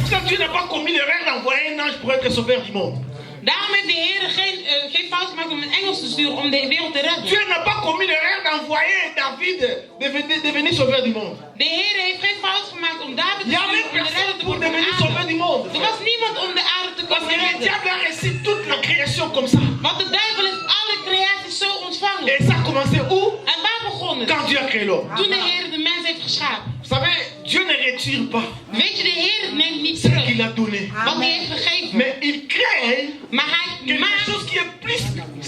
Ça, Dieu n'a pas commis l'erreur d'envoyer un ange pour être sauveur du monde. Daarom heeft de Heer geen fout gemaakt om een engel te sturen om de wereld te redden. Dieu n'a pas commis l'erreur d'envoyer David devenir sauveur du monde. De Heer heeft geen fout gemaakt om David te Il y sturen avait om de redder personne te pour worden devenir van de sauveur aarde. du monde. Er was niemand om de aarde te Parce komen que le redden. diable a reçu toute la création comme ça. Want de duivel heeft alle creaties zo ontvangen. Et ça a commencé où? En waar begon het? Quand Dieu a créé l'homme. Toen de Heer de mens heeft geschapen. Vous savez, Dieu ne retire pas Weet je, de Heer neemt niet ce terug qu'il a donné. wat hij heeft gegeven. Mais il crée Maar hij quelque maakt, chose qui est plus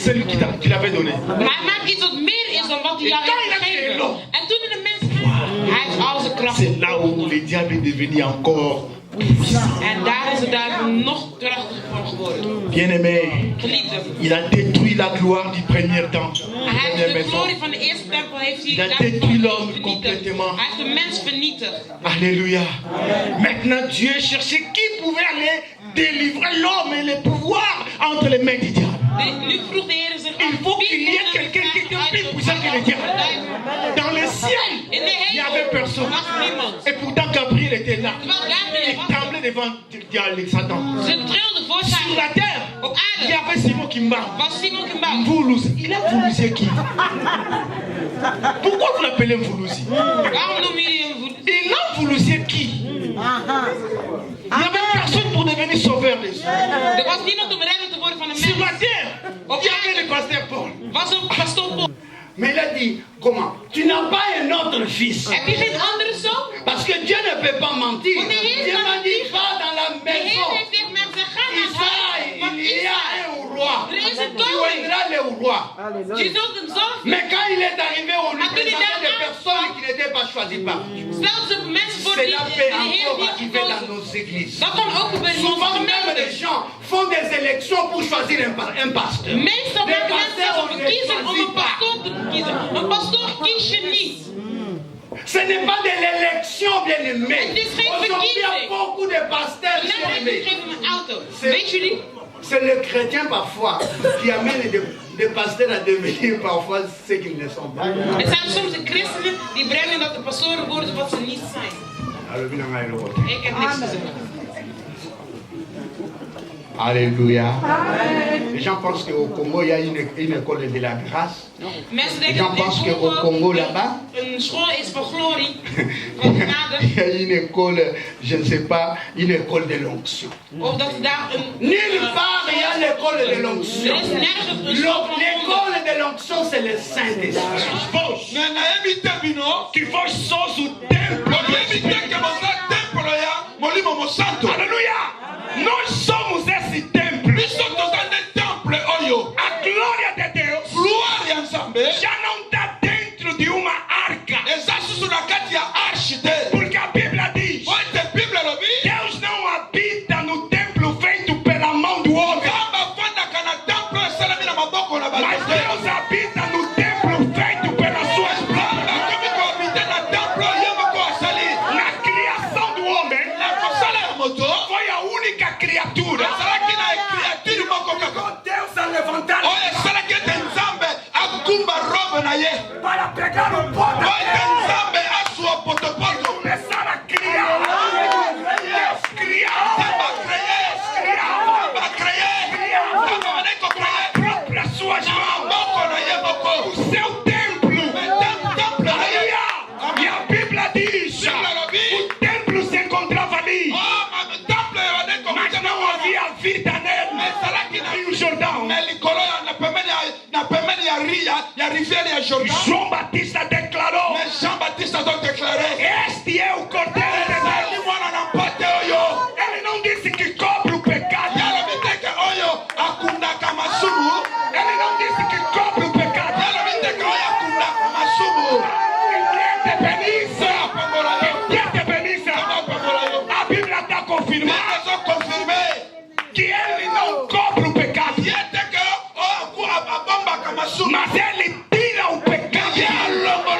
celui qu'il avait donné. maar hij maakt iets wat meer is dan wat hij jou heeft gegeven. En toen hij de mens maakte, hij heeft al zijn kracht. C'est là où le diable est devenu encore puissant. En daar is de duivel nog krachtiger van geworden. Bien-aimé, Geliefde. il a détruit la gloire du premier temple. Hij heeft de glorie van de eerste tempel heeft Il a hij détruit l'homme vernietigd. complètement. Hij heeft de mens vernietigd. Alléluia. Maintenant, Dieu cherchait qui pouvait aller délivrer l'homme et le pouvoir entre les mains du diable. Nu vroeg de Heer zich Il faut qu'il y ait quelqu'un qui était plus puissant que le diable. Dans le ciel, il n'y avait personne. Et pourtant, Gabriel était là. Il tremblait devant Satan. Ze trilde voor Sur zijn la terre, op il y aarde. avait Simon qui marche. Was Simon Kimbouw. Mvoulouzi. Il a Mvoulouzi qui? Pourquoi vous l'appelez Mvoulouzi? Waarom noemen jullie hem voet? Il a Mvoulouzi qui? Il n'y avait personne pour devenir sauveur des hommes. Er was niemand om redder te worden van de Sur la mens. terre, il y avait le pasteur Paul. Was een pastoor Paul. Mais il a dit, comment? Tu n'as pas un autre fils. Heb je geen andere zoon? Parce que Dieu ne peut pas mentir. Want de Heer Dieu kan m'a niet dit, liegen. va dans la De Heer maison. heeft tegen mij gezegd, ga naar het huis van Il y a Israël. un roi. Er is een Tu koning. vendras le roi. Je zult een zoon Mais quand il est arrivé, on lui Ah, tu dis présentait des d'accord. personnes qui n'étaient pas choisies par Dieu. Zelfs de mensen voor die Cela de peut Heer encore niet arriver dans gekozen. nos églises. Dat kan ook gebeuren in onze Souvent même les gemeente. gens font des élections pour choisir un pasteur. Meestal Les maken mensen pasteurs, zelf on een ne les verkiezing om choisit een pas. pastoor te kiezen. Een pastoor kies je niet. Ce n'est pas de l'élection, bien aimé. Het is geen Aujourd'hui, il y a verkiezing. beaucoup de pasteurs qui sont Net aimés. geef hem een auto. C'est- Weet jullie? C'est le chrétien parfois qui amène des pasteurs à devenir parfois ce qu'ils ne sont pas. Er zijn soms de christenen die brengen dat de pastoren worden wat ze niet zijn. Ik heb niks te zeggen. Alléluia. Les gens pensent qu'au Congo, il y a une école de la grâce. Mensen Les denken gens dat pensent in qu'au Congo, là-bas, een school is van glorie, van genade. il y a une école, je ne sais pas, une école de l'onction. Of dat er daar een... Nulle part, il y a l'école de Er l'onction. is nergens een school van L'école de l'onction, c'est le Saint-Esprit. Mais nayebi te bino Qui faut sauce au temple. oyebi te ke boza tempelo ya molimo mosanto. Alléluia. Nous sommes ce temple. Biso toza nde temple oyo A gloria de Deus. gloire ya nzambe Já não está dentro de uma arca. eza susu na kati ya arche te. Porque a Bíblia diz: Po ete bible elobi Deus não habita no templo feito pela mão do homem. nzambe afandaka na temple oyo esalemi na maboko na Mas bato te. Deus habita no templo feito pelas suas mãos. akomi kohabite na temple oyo ye moko asali Na criação do homem, na kosala ya moto foi a única criatura ezalaki na créature moko kaka Deus a levantar oyo esalaki ete nzambe akumba robe na ye para pegar o pó po ete nzambe asua potopoto começar a criar. Deus criava próprias suas mãos. O seu templo. Aleluia. E a Bíblia diz: o templo se encontrava ali, mas não havia vida nele. E o Jordão. João Batista declarou: Este é o Cordeiro de Deus. Ele não disse que cobre o pecado. Ele não disse que cobre o pecado. Que te benissa. A Bíblia está confirmando que ele não cobre o pecado, mas ele tira o pecado.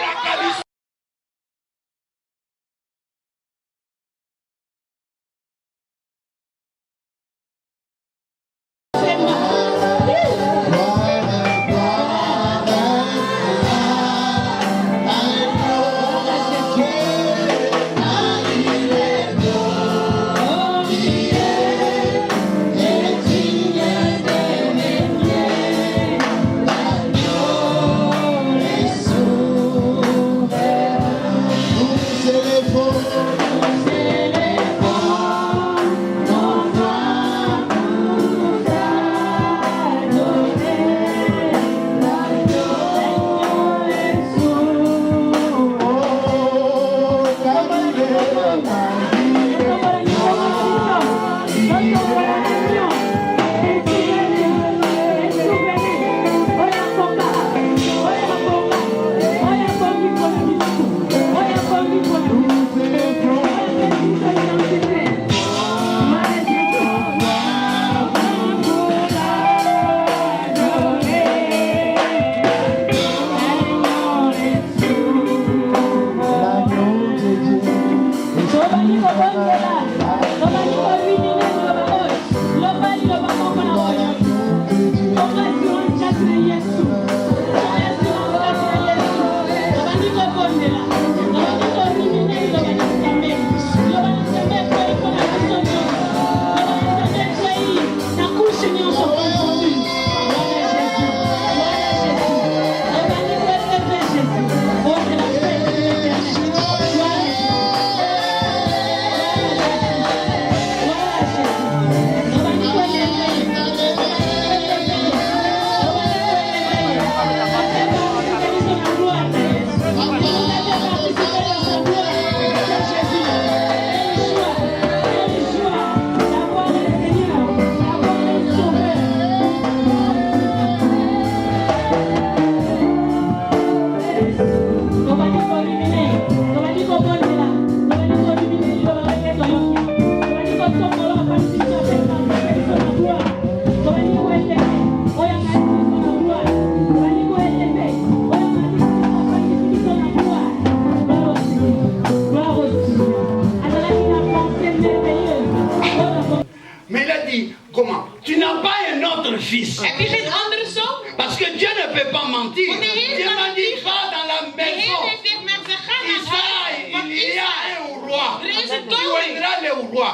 dit, comment? Tu n'as pas un autre fils. Heb je geen andere zoon? Parce que Dieu ne peut pas mentir. Want de Heer Dieu kan m'a niet dit, liegen. va dans la De Heer maison. heeft tegen mij gezegd, ga naar het huis van Il y a Isaïe. un roi. Er is een Tu koning. vendras le roi.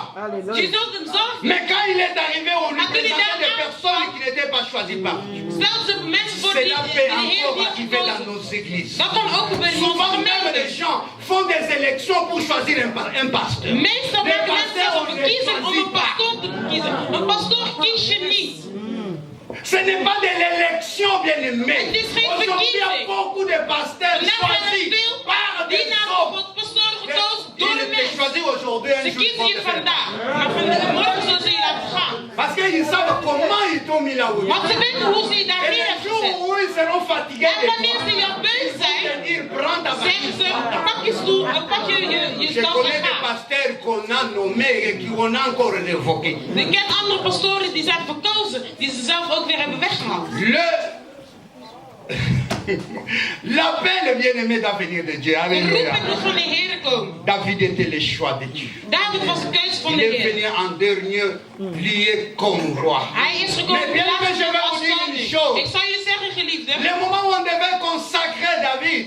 Je zult een zoon Mais quand il est arrivé, on lui Maar toen hij présentait daar des personnes qui n'étaient pas choisies par Dieu. Stel ze mensen voor die Cela de peut Heer encore niet arriver dans gekozen. nos églises. Dat kan ook gebeuren in onze Souvent même les gemeente. gens font des élections pour choisir un pasteur. Meestal Les maken mensen pasteurs, zelf on een ne les kiezer om choisit een pas. pastoor te kiezen. Een pastoor kies je niet. Ce n'est pas de l'élection, bien aimé. Het is geen Aujourd'hui, il y a verkiezing. beaucoup de pasteurs Vandaag zijn er choisis veel par des die naar hommes. de pastoor gekozen door Ils een étaient mens. choisis aujourd'hui, un Ze jour. kiezen je ils vont te faire vandaag, maar morgen zullen ze je laten gaan. Parce qu'ils savent comment ils t'ont mis là-haut. Want ze weten hoe ze je daar Et neer les hebben jours gezet. où ils seront fatigués En de wanneer ze je beu zijn, ils prennent ta zeggen ze, pak je stoel, pak je Je staf connais en des ga. pasteurs qu'on a nommés et qu'on a encore révoqués. Ik ken andere pastoren die zijn verkozen, die ze zelf ook weer hebben weggehaald. L'appel bien-aimé d'avenir de Dieu. De Alléluia. roeping moet van de Heer komen. David était le choix de Dieu. David was de keus van Il de est Heer. venu en dernier lieu comme roi. Hij is gekomen Mais bien aimé, je vais als vous dire une koning. chose. Ik zal je zeggen, geliefde, Le moment où on devait consacrer David,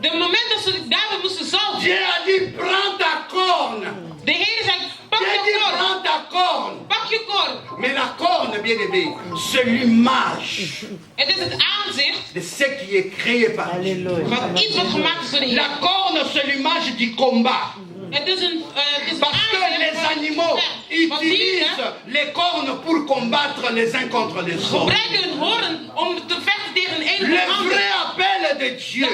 de moment dat ze David moesten zalven, Dieu a dit prends ta corne. de Heer zei, pak Dieu je dit korf, prends ta corne. pak je korf. Mais la corne, bien aimé, c'est l'image Het is het aanzicht de ce qui est créé par Dieu. van iets wat gemaakt is door de Heer. La corne, c'est l'image du combat. Het is een Parce que les animaux Want dieren utilisent les cornes pour combattre les uns contre les autres. gebruiken hun hoorn om te vechten tegen een Le de ander. vrai appel de Dieu,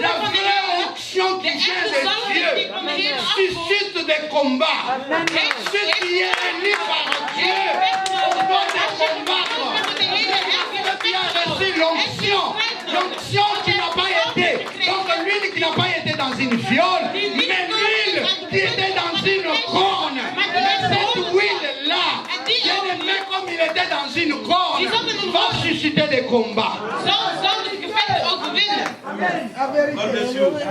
la vraie onction qui vient de Dieu, suscite des combats. Ce qui est élu par Dieu, on doit les combattre. Tu as reçu l'onction, l'onction qui n'a pas été, donc l'huile qui n'a pas été dans une fiole, mais l'huile qui était dans une corne. Mais cette huile-là, bien aimé comme il était dans une corne, va susciter des combats. Zo zal de gevechten overwinnen.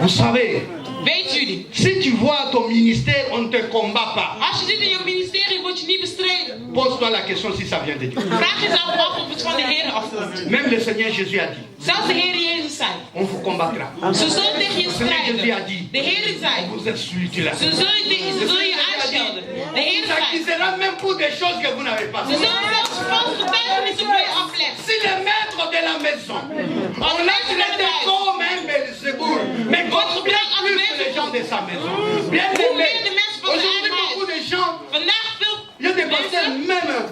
Vous savez, Weet jullie, si tu vois ton ministère, on ne te combat pas. als je zit in je ministerie, word je niet bestreden. Pose-toi la question si ça vient de Dieu. Vraag jezelf af of het van de Heer afkomt. Même le Seigneur Jésus a dit, Zelfs de Heer Jezus zei, on vous combattra. ze zullen tegen je Le Seigneur Jésus a strijden. dit, De Heer zei, vous êtes celui-là. ze zullen je aanschelden. De Heer Vous zei, accusera même pour des choses que vous n'avez pas ze fait. zullen zelfs vals getuigenissen voor je afleggen. Si le maître de la maison, on l'a traité comme un Belzéboul, mais contre bien plus les gens de sa maison. Bien aimé, aujourd'hui beaucoup de gens, Vandaag veel il y a des pasteurs mensen, même.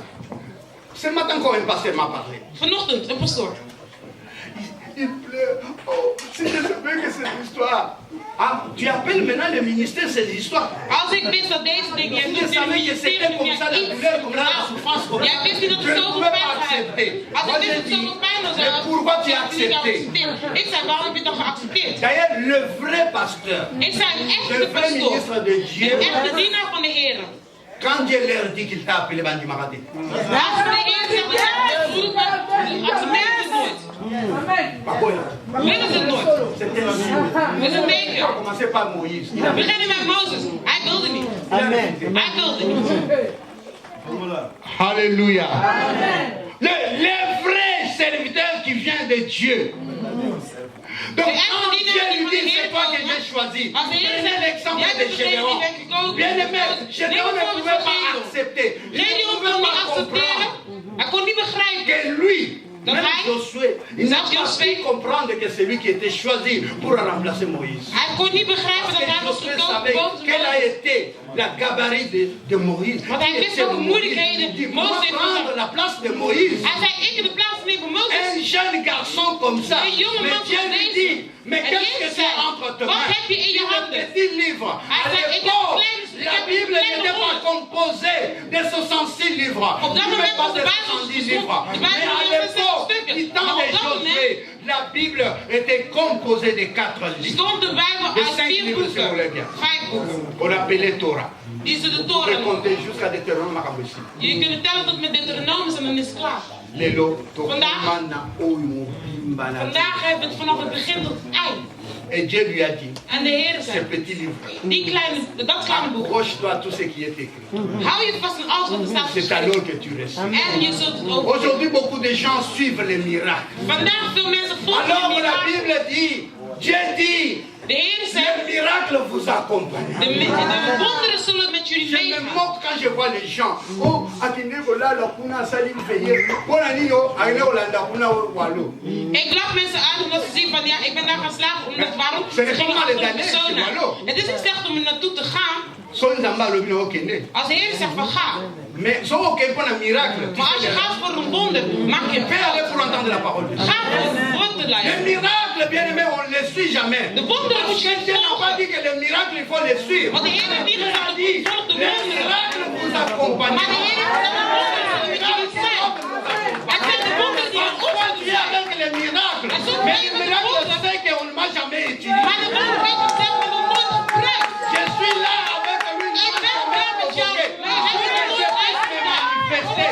Ce matin quand un pasteur m'a parlé. vanochtend, een pastoor. Il pleure. Oh, si je savais que c'est l'histoire. Ah, tu appelles maintenant le ministère, c'est l'histoire. Als ik wist dat deze dingen, jij Si doet je in het savais que ministerie, c'était doe comme ça, la jij douleur, iets. comme ça, la souffrance, comme ça, Jij wist niet dat je het ne zoveel pouvais pijn pas zou accepter. hebben. Als Moi, ik wist j'ai dat het dit, zoveel pijn zou mais hebben, pourquoi tu as had ik niet accepté? geaccepteerd. Ik zei, waarom heb je het dan geaccepteerd? D'ailleurs, le vrai pasteur, Ik zei, een le echte vrai pastoor, ministre de Dieu, een echte dienaar van de Heer. quand Dieu leur dit qu'il t'a appelé Bandi Maradé, Als de Heer zegt, dat hij het roepen, accepteer het nooit. Willen ze het nooit. c'était sûr. Dat is een On a teken. commencé par Moïse. We beginnen met Mozes. Hij wilde niet. Amen. Hij wilde niet. Alléluia. Le vrai serviteur qui vient de Dieu. Donc quand Dieu lui dit c'est toi que j'ai choisi, prenez l'exemple de Gédéon. Bien aimé, Gédéon ne pouvait pas accepter. Il ne Gédéon pouvait kon niet pas accepteren. comprendre Hij kon niet begrijpen. que lui, Donc, même hij- Josué, il n'a zelfs pas Josué- pu comprendre que c'est lui qui était choisi pour remplacer Moïse. Hij kon niet begrijpen Parce dat que hij was Josué gekomen savait boven quelle a Mozes. été la gabarit de Moïse. Want hij Qui wist était welke Moïse. moeilijkheden Il dit, Mozes comment heeft prendre gehad. la place de Moïse? Hij zei, ik in de plaats nemen Mozes. Un jeune garçon comme ça. Een jonge Mais man Dieu zoals lui deze. dit, mais En qu'est-ce que Jezus tu as zei, entre tes wat mains? heb je in je C'est handen? un petit livre. Hij À zei, ik heb l'époque, kleine- la ik heb Bible kleine n'était pas rollen. composée de 66 livres. Op dat Il moment pas was de de Bijbel 70 bestond- livres. de Mais Bijbel à niet 60 l'époque, stukken. du temps Maar de op dat Josué, la Bible était composée de 4 livres. Stond de Bijbel De uit 5 4 livres, si vous voulez boeken. bien. 5 boeken. On appelait Torah. die ze de Vous pouvez toren. compter jusqu'à Deutéronome Makambesi. Jullie kunnen tellen tot met Deuteronomus en dan is het klaar. Lelo, Vandaag hebben we het vanaf het begin tot het eind. Et Dieu lui a dit, En de Heer ce zei, petit livre, dat kleine boek, accroche-toi à tout ce qui est écrit. hou je vast aan alles wat er staat C'est geschreven. alors que tu reçois. En je zult het ook. Aujourd'hui, beaucoup de gens suivent les miracles. Vandaag veel mensen volgen de Alors la mirakel. Bible dit, Dieu dit, De Heer les zegt, miracles vous accompagnent. de wonderen zullen met jullie Je me meegaan. moque quand je vois les gens. Oh, Akindego là, la kuna salim veillé. Bon, Anino, Agné Olanda, kuna walo. Ik lach mensen uit omdat ze zien van ja, ik ben daar gaan slapen. Omdat waarom? Ze Ze gingen gaan achter maar de de persoon Danees, aan. wallo. Het is niet slecht om er naartoe te gaan. Son zamba lobino okende. Als de Heer zegt van ga. Mais so ok pour un miracle. Maar als je gaat voor een wonder, maak je Fais aller pour entendre la parole de Dieu. ga voor het woord te Les luisteren. miracles, bien aimé, on ne les suit jamais. De wonderen moet je Dieu n'a pas volgen. dit que les miracles, il faut les suivre. Want de Heer heeft niet gezegd, Il a dit, volg de les wonderen. miracles vous accompagnent. Maar de Heer heeft gezegd, de wonderen zullen met jullie zijn. Het zijn de wonderen die ons Parfois, zullen tu es zijn. avec les miracles. En soms Mais ben je les met de miracles, wonderen. c'est qu'on ne m'a jamais utilisé. Maar de wonderen heeft gezegd, maar nog nooit gebruikt. Je suis là avec lui. Ik ben daar met jou. Maar hij heeft er nooit uitgedaan. Manifesté.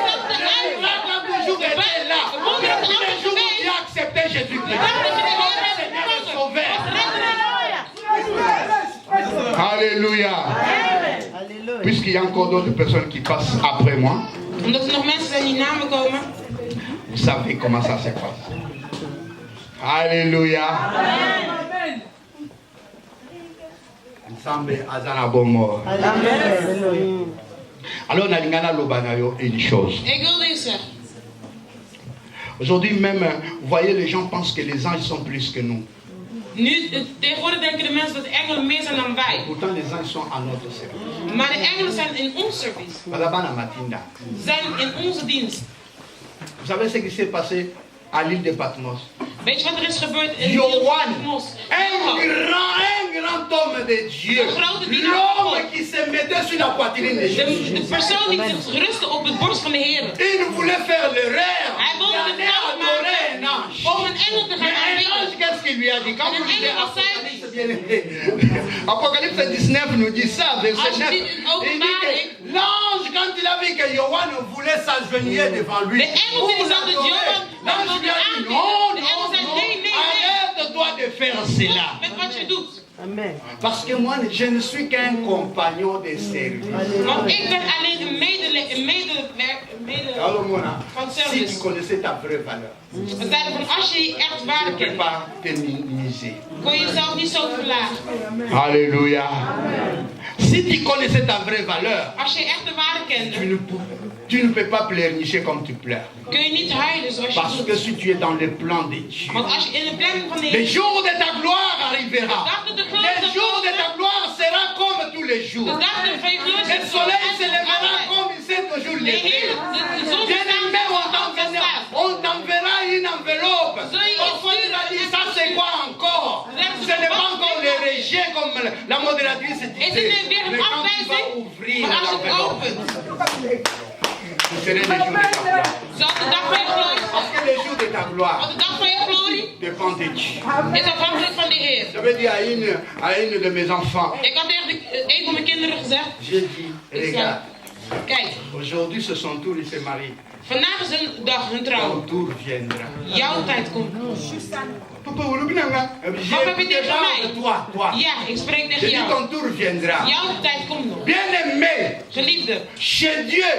Les miracles ont toujours été là. Depuis le jour où tu as accepté Jésus-Christ. Seigneur est sauveur. Alléluia. Puisqu'il y a encore d'autres personnes qui passent après moi, Omdat er nog mensen zijn die na me komen. vous savez comment ça se passe. Alléluia. Ensemble, Azana Bomo. Alors, Nalingana Lobanayo est une chose. Ik wil dit zeggen. Aujourd'hui même, vous voyez, les gens pensent que les anges sont plus que nous. Nu, tegenwoordig denken de mensen dat de engelen meer zijn dan wij. Pourtant, les anges sont à notre service. Maar de engelen zijn in ons service. Balabana Matinda. Ze zijn in onze dienst. Vous savez ce qui s'est passé à l'île de Patmos? Weet je wat er is gebeurd in Johan, Patmos? un grand homme de Dieu. L'homme qui se mettait sur la poitrine de Jésus. De persoon die zich rustte op het borst van de Heer. Il voulait faire l'erreur Hij wilde de d'aller fout adorer un maken ange. om een engel te Mais gaan un aanbidden. ange, qu'est-ce qu'il lui a dit? Quand En vous een lisez engel wat zei hij? Apocalypse 19 nous dit ça, verset Als je 9. ziet in Il dit Openbaring, que l'ange, quand il a vu que Johan voulait s'agenouiller devant lui, de engel die zag dat Johan l'ange lui a dit non, de engel zei nee, nee, nee. arrête-toi de faire cela. Met wat je doet. Parce que moi, je ne suis qu'un compagnon de service. Want ik ben alleen een Alors, Mona, van si tu service. connaissais ta vraie valeur, We zeiden van als je die echt tu waarde ne peux kent, pas te minimiser. kon je jezelf niet zo verlagen. Alléluia. Si tu connaissais ta vraie valeur, Als je echt de waarde kent, tu ne peux pas pleurnicher comme tu pleures. kun je niet huilen zoals je Parce que doet. si tu es dans le plan de Dieu, Want als je in de planning van de le Heer, jour de ta gloire arrivera. de dag dat de Le glorie jour de ta gloire sera comme tous les de jours. dag dat van je glorie Le soleil se lèvera comme il s'est toujours de levé. Heer, de zon Bien-aimé, on t'enverra une enveloppe. Parfois tu vas dire, ça c'est quoi encore? Ce n'est pas encore le rejet comme la modératrice Is disait. het weer Mais een quand tu vas afwijzing? ouvrir Maar als het l'enveloppe, opent, ce serait le jour de ta gloire. zal de dag van je glorie Parce zijn. que le jour de ta gloire Want de dag van je glorie dépend de Dieu. is afhankelijk van de Heer. J'avais dit à une de mes enfants, Ik had tegen een van mijn kinderen gezegd, j'ai dit, regarde, kijk, aujourd'hui c'est son tour, il se marie. vandaag is hun dag, hun trouw. Ton tour viendra. Jouw tijd komt. Papa, vous l'oubliez, hein? Wat heb je tegen mij? Toi. Ja, ik spreek J'ai tegen dit, jou. ton tour viendra. Jouw tijd komt nog. Bien-aimé, Geliefde, chez Dieu,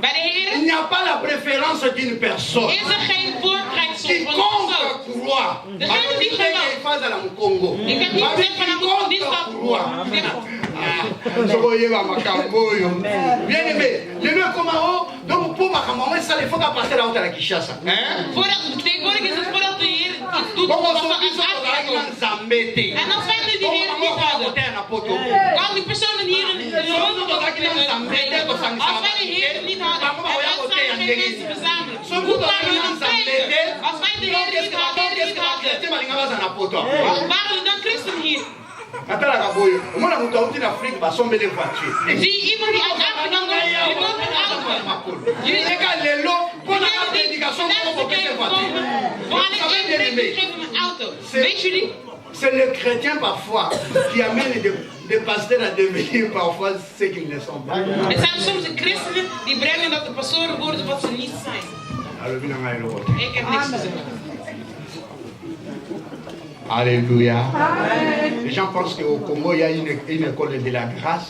bij de Heer il n'y a pas la préférence d'une personne. is er geen voorkrijgsel van een Quiconque persoon. croit, Degene die gelooft. face à la Congo. Ik heb niet gezegd van een niet van Bien aimé, le lieu comme donc pour ma maman, ça il faut qu'à passer la route à la Kinshasa. Tegenwoordig is het voordat de Heer iets doet Bon, on wat s'en we dit aan ça, het on a Zambété. En als wij nu die Heer niet hadden, kan die personen hier in de rondom als wij de Heer niet hadden en wij zijn geen mensen verzamelen, hoe waren we dan spreken? Als wij de Heer niet hadden, waren er dan christenen hier? Zie je iemand die uit Afrika komt, die komt met auto. Jullie geven een auto. Weet jullie? C'est le chrétien parfois qui amène des pasteurs à devenir parfois ce qu'ils ne sont pas. Er zijn soms de christenen die brengen dat de pastoren worden wat ze niet zijn. Ik heb niks te zeggen. Alléluia. Les gens pensent qu'au Congo, il y a une école de la grâce.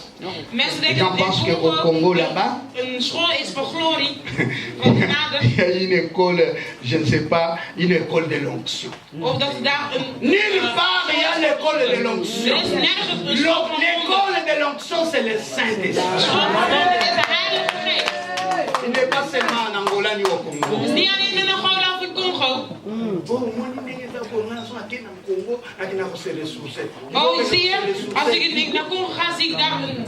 Les gens pensent qu'au Congo, là-bas, een school is voor glorie, van genade. il y a une école, je ne sais pas, une école de l'onction. Of dat daar een... Nulle part, il y a l'école de l'onction. Er is nergens een school van L'école de l'onction, c'est le Saint-Esprit. school van wonderen is de Heilige Geest. Il n'est pas seulement en Angola ni au Congo. Het is niet alleen in Angola of in Congo. Oh, zie je? Als ik naar Congo ga, zie ik daar een...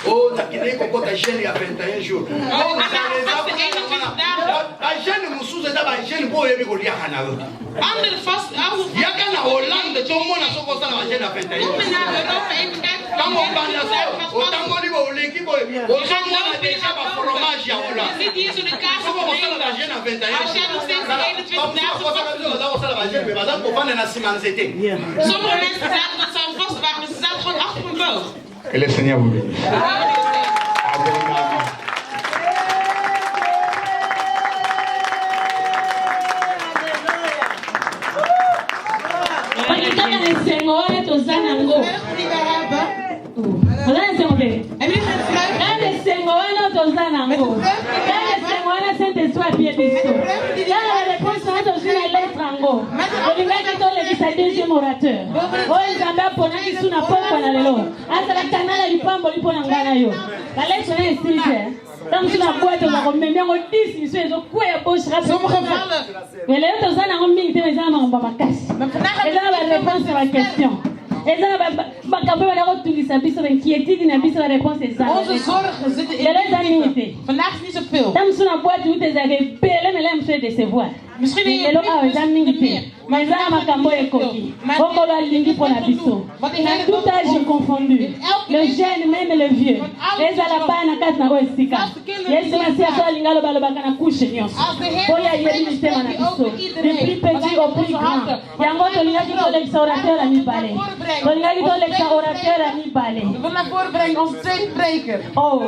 Oh, nakine kokota jeune ya 21 jours. Oh, de 21 dagen. Ba jeune mususu eza ba jeune bo yebi koliaka na yo. Andere vast, Yaka na Hollande tomona soko sala ba jeune ya 21 jours. kom je naar Europa even kijken. Tango banda so, otangoli bo oleki bo. Ozomona deja ba fromage ya Je Hollande. ziet hier zo de kaas Soko op kosala ba de jeune ya 21 Als jij nog steeds 21 dagen kosala ba jeune, baza kofanda na sima nzete. Sommige mensen zaten dat ze al vast waren, maar ze zaten gewoon achter een boog. Que le Seigneur vous bénisse. Deuxième orateur. Oh, Zambia pona kisu na poko na lelo. Asa la kanala lipambo lipo na ngana yo. La leso na esije. Tam suna boîte za ko membe ngo 10 miso ezo kwea bosh rap. Sommige vallen. Wele to zana ngo mingi te za ma ngomba makasi. Eza la réponse à la question. Eza ba kabe ba ko tulisa biso ben kietidi na biso la réponse est ça. Onze zorgen zitten in de leven. Vandaag is niet zoveel. Tam suna boîte ute za ke pele me lem se décevoir. Misschien ben je Lelo awe za mingi te. Mais za makambo ekoki. Okolo alingi pona biso. Na tout âge confondu. Le jeune même le vieux. Eza la bana kat na oesika. Yesu masia to alingalo balobaka na couche nyonso. Oya yebi mitema na biso. Du plus petit au plus grand. Yango tolingaki tolekisa orateur ami bale. Tolingaki tolekisa orateur ami bale. We willen naar voren brengen onze tweede spreker. Oh,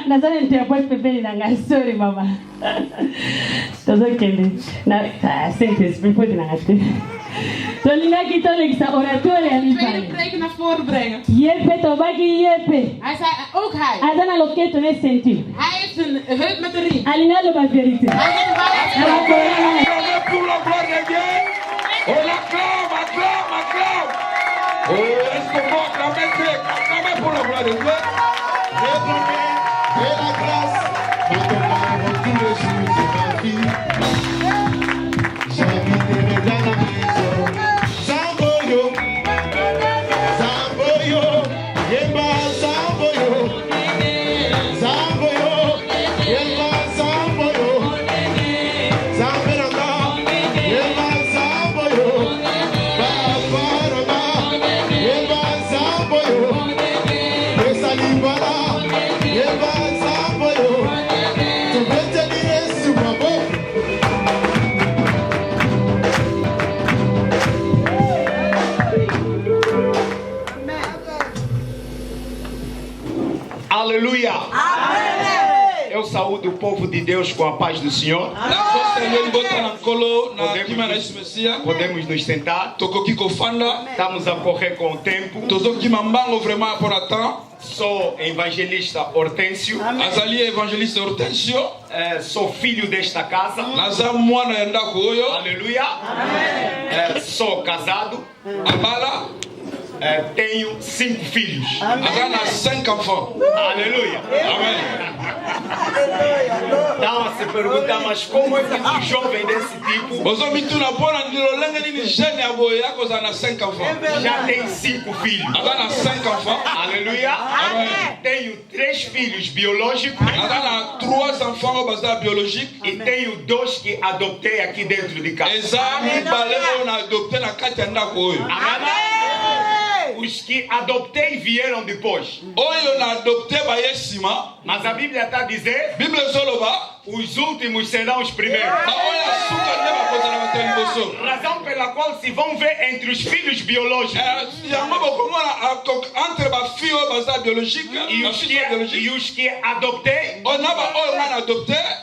nazana interprète pepeni na ngai. Sorry mama. Tozokende. Na Saint-Esprit poti na ngate. Tolingaki tolekisa orateur ami Tweede bale. spreker naar voren brengen. Yepe tobaki yepe. Hij zei, ook hij. Azana loketo ne ceinture. Hij heeft een heup met een riem. Alingalo ba vérité. Hij zegt de waarheid. Pour la gloire de Dieu. On acclame, acclame, acclame. Oh, est-ce qu'on peut acclamer pour la gloire de Dieu? Et la grâce, quand on va tous les jours de ma vie, j'habiterai dans la maison. Zamboyo, Zamboyo, Yemba Zamboyo, Zamboyo, Yemba Zamboyo, Zamberanga, Yemba Zamboyo, Babaranga, Yemba Zamboyo, Esalibala, Yemba Zamboyo, Tubeteli Yesu Babo. Aleluia. Eu saúdo o povo de Deus com a paz do Senhor. Podemos nos sentar. Estamos a correr com o tempo. Sou evangelista Hortêncio. Sou filho desta casa. Aleluia. Sou casado. Tenho 5 filhos. Aleluia. Amém. Então se pergunta, mas como é que um jovem desse tipo já tem 5 filhos? Aleluia. Tenho 3 filhos biológicos e tenho 2 que adotei aqui dentro de casa. Amém. os que adoptei vieram depois. Oyo na adopté ba yesima. Mas a Bíblia está a dizer, Bible zoloba. os últimos serão os primeiros. Ba oya suka ne ba koza na bateli boso. Razão pela qual se vão ver entre os filhos biológicos Yango bokomona entre ba fille baza biologique e os que adoptei. On a ba oyo na adopté.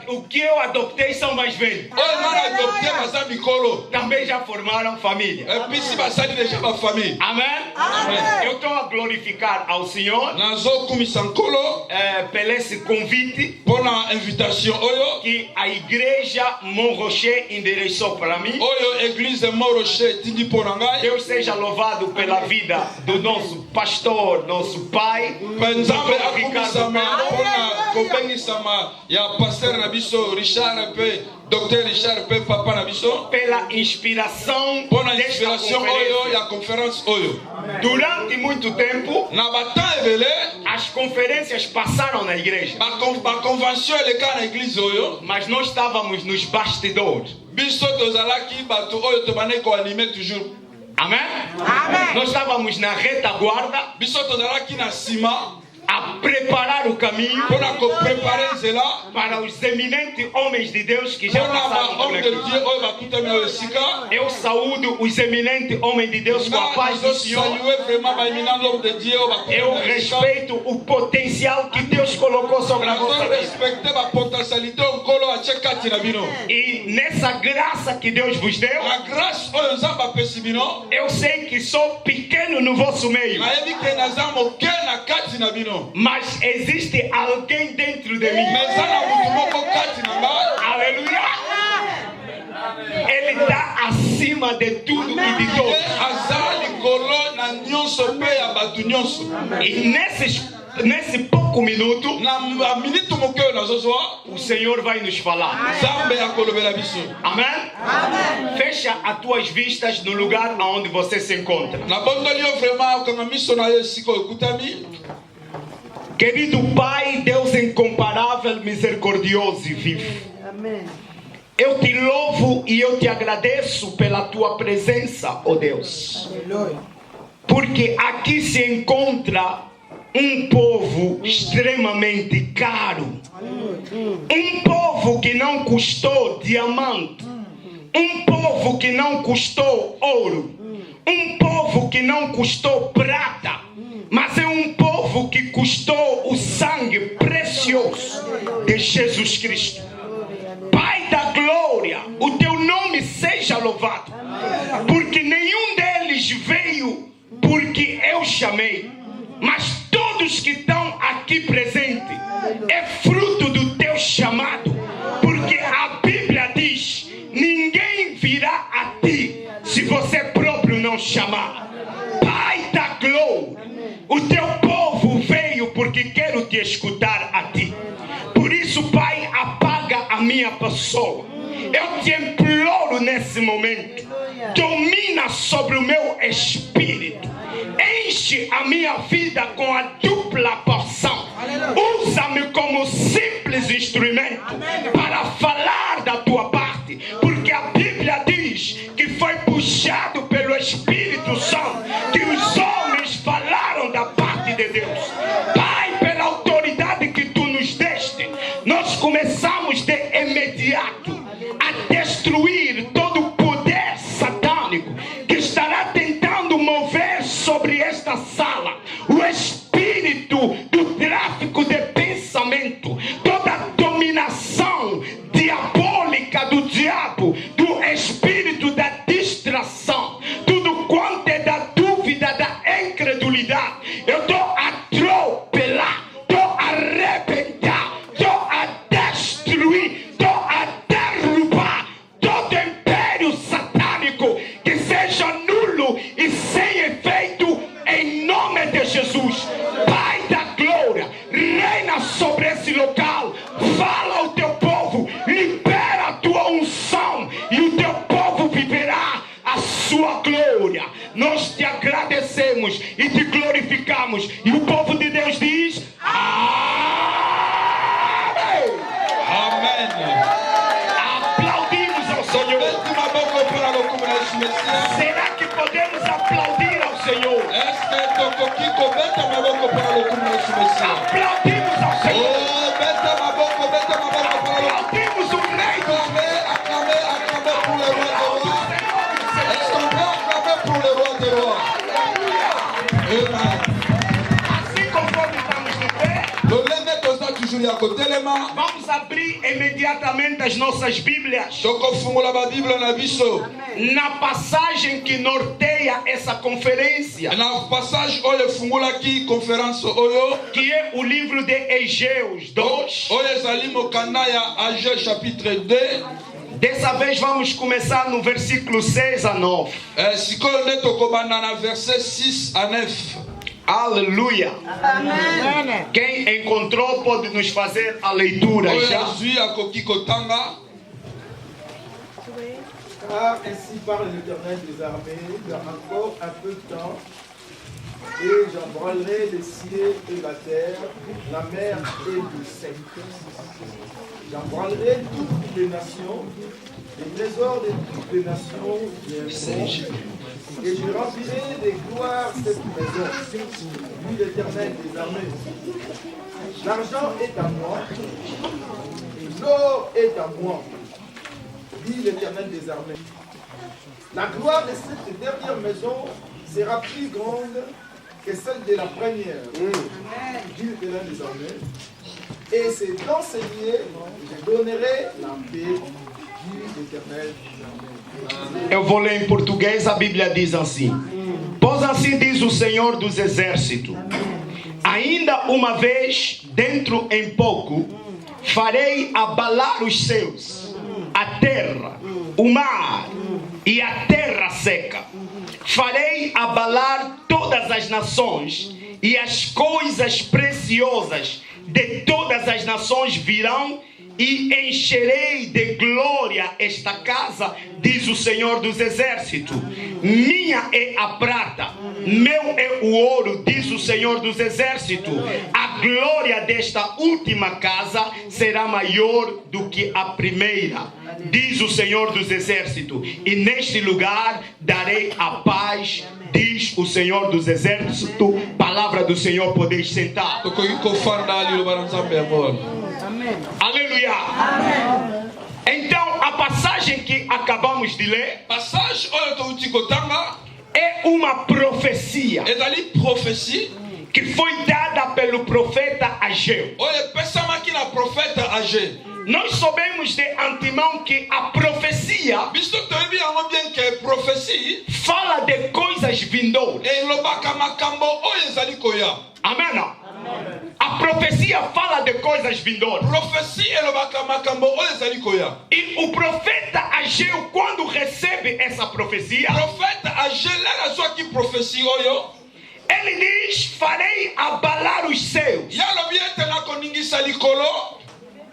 O que eu adoptei são mais velhos. Oyo na adopté baza mikolo. Também já formaram família. Et puis si basali déjà ba famille. Amém? Eu estou a glorificar ao Senhor Nazo kumisa nkolo pelo esse convite pona invitation oyo. que a igreja Mon Rocher endereçou para mim. Oyo église Moroche tindi pona ngai. Deus seja louvado pela vida do nosso pastor, nosso pai. Nzambe akumisama pona kobengisama ya pasteur na biso Richard pe Dr. Richard pe papa na biso. Pela inspiração Pona desta inspiration oyo ya conferência. conférence oyo. Durante muito tempo, Na bata ebele as conferências passaram na igreja, ba convention eleka na église oyo. mas nós estávamos nos bastidores. Biso tozalaki bato oyo tobane ko animer toujours. Amém? Nós estávamos na retaguarda Biso tozalaki na sima a preparar o caminho pona ko préparer nzela para os eminentes homens de Deus que já pona passaram ba por homme de aqui. Dieu oyo bakutami oyo esika. Eu saúdo os eminentes homens de Deus com a paz do Senhor. saluer vraiment ba éminent homme de Dieu oyo Eu bakutami esika. respeito o potencial que Deus colocou sobre a Nazo vossa vida. respecter ba potentialité nkolo atie kati na bino. E nessa graça que Deus vos deu, La grâce oyo nzambe apesi bino. eu sei que sou pequeno no vosso meio, Nayebi ke naza moke na kati na bino. mas existe alguém dentro de mim. Mais eza na mutu moko kati na ngai. Aleluia! Ele está acima de tudo e de Ye todos. aza likolo na nyonso mpe ya bato nyonso. E nesse pouco minuto, Na minute moke oyo nazozwa o Senhor vai nos falar. nzambe akolobela biso. Amém? Fecha as tuas vistas no lugar onde você se encontra. Nabondoli yo vraiment okanga miso na yo esika okutami. Querido Pai, Deus incomparável, misericordioso e vivo. Eu te louvo e eu te agradeço pela tua presença, ó Deus. Porque aqui se encontra um povo extremamente caro. Um povo que não custou diamante. Um povo que não custou ouro. Um povo que não custou prata. Mas é um povo que custou o sangue precioso de Jesus Cristo. Pai da glória, o teu nome seja louvado. Porque nenhum deles veio porque eu chamei. Mas todos que estão aqui presentes é fruto do teu chamado. Porque a Bíblia diz: ninguém virá a ti se você próprio não chamar. Pai da glória, o teu povo veio porque quero te escutar a ti. Por isso, Pai, apaga a minha pessoa. Eu te imploro nesse momento. Domina sobre o meu espírito. Enche a minha vida com a dupla porção. Usa-me como simples instrumento para falar da tua parte. Porque a Bíblia diz que foi puxado pelo Espírito Santo que os homens falaram da parte de Deus. Pai, pela autoridade que tu nos deste, nós começamos de imediato a destruir todo o poder satânico que estará tentando mover sobre esta sala. O espírito do tráfico de pensamento, toda a dominação diabólica do diabo, do espírito da distração, tudo quanto é da dúvida, da incredulidade, eu estou a atropelar, estou a arrebentar, estou a destruir, estou a derrubar todo império satânico que seja nulo e sem efeito em nome de Jesus. Pai da glória, reina sobre esse local, fala ao teu povo, libera a tua unção e o teu povo viverá a sua glória. Nós te agradecemos e te glorificamos, e o povo de Deus diz amém. Amen. Aplaudimos ao Senhor. Beti maboko mpona lokumu na Yesu Mesia. Será que podemos aplaudir ao Senhor? Kiko, beta maboko para le tourner sur le ciel. Aplaudimos ao Senhor. Oh, beta maboko para le Aplaudimos o Rei dos acclamer pour le roi des rois. Est-ce qu'on peut acclamer pour le roi des rois? Amen. Assim conforme estamos de pé, Le lendemain, tu as toujours à côté les mains. vamos abrir imediatamente as nossas Bíblias Toko fungula ba Bible na biso. na passagem que norteia essa conferência, Na passage oyo fungula ki conférence oyo. que é o livro de Egeus 2. Oyo ezali mokanda ya Ageu chapitre 2. Dessa vez vamos começar no versículo 6 a 9. Sikoyo nde tokobanda na verset 6 à 9. Aleluia. Amen. Quem encontrou pode nos fazer a leitura Oyo já. azui akoki kotanga. Car ainsi parle l'Éternel des armées, dans encore un peu de temps, et j'embranlerai les cieux et la terre, la mer et le sec. J'embranlerai toutes les nations, les trésors de toutes les nations viendront, et je remplirai de gloire cette maison, dit l'Éternel des armées. L'argent est à moi, et l'or est à moi, dit l'Éternel des armées. La gloire de cette dernière maison sera plus grande que celle de la première, dit l'Éternel des armées. Et c'est dans ces lieux que je donnerai la paix, dit l'Éternel des armées. Eu vou ler em português, a Bíblia diz assim: Pois assim diz o Senhor dos Exércitos: Ainda uma vez, dentro em pouco, farei abalar os céus, a terra, o mar e a terra seca. Farei abalar todas as nações, e as coisas preciosas de todas as nações virão, e encherei de glória esta casa, diz o Senhor dos Exércitos. Minha é a prata, meu é o ouro, diz o Senhor dos Exércitos. A glória desta última casa será maior do que a primeira, diz o Senhor dos Exércitos. E neste lugar darei a paz, diz o Senhor dos Exércitos. Palavra do Senhor, podeis sentar. Tokoki kofanda ali lo baranzambe amor. Aleluia. Então, a passagem que acabamos de ler Passage oyo touti kotanga é uma profecia ezali prophétie que foi dada pelo profeta Ageu. oyo epesamaki na prophète Ageu. Nós sabemos de antemão que a profecia Biso toyebi yango bien que prophétie fala de coisas vindouras. elobaka makambo oyo ezali koya. Amém? A profecia fala de coisas vindouras. Prophétie elobaka makambo oyo ezali koya. E o profeta Ageu, quando recebe essa profecia, Prophète Ageu lelo azwaki prophétie oyo ele diz: farei abalar os céus, ye alobi ete nakoningisa likolo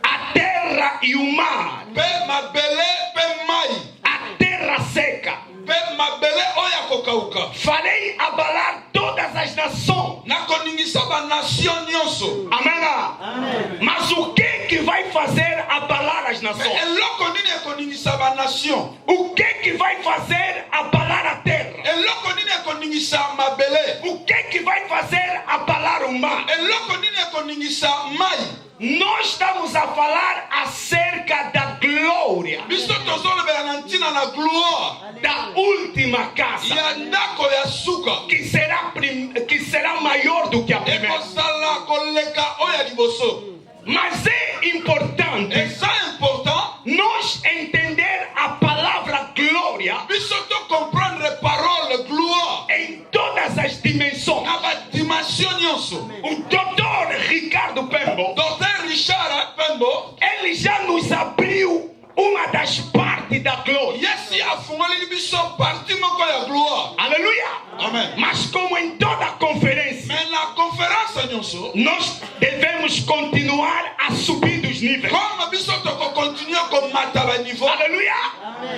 a terra e o mar, mpe mabele mpe mai a terra seca. mpe mabele oyo akokauka. Farei abalar todas as nações. Nakoningisa banation nyonso. Amém? Mas o que vai fazer abalar as nações? Eloko nini ekoningisa banation? O que vai fazer abalar a terra? Eloko nini ekoningisa mabele? O que vai fazer abalar o mar? Eloko nini ekoningisa mai? Nós estamos a falar acerca da glória Biso tozolobela na ntina na gloire da última casa, ya ndako ya suka que será maior do que a primeira. ekozala koleka oyo ya liboso. Mas é importante Eza important nós entender a palavra glória biso to comprendre parole gloire em todas as dimensões. na badimension nyonso. O doutor Ricardo Pembo, Dr. Richard Pembo ele já nos abriu uma das partes da glória. yesi afungoli biso parti moko ya gloire. Aleluia! Amen. Mas como em toda conferência, Mais na conférence nyonso nós devemos continuar a subir dos níveis. comme biso tokokontinue komata baniveau. Aleluia!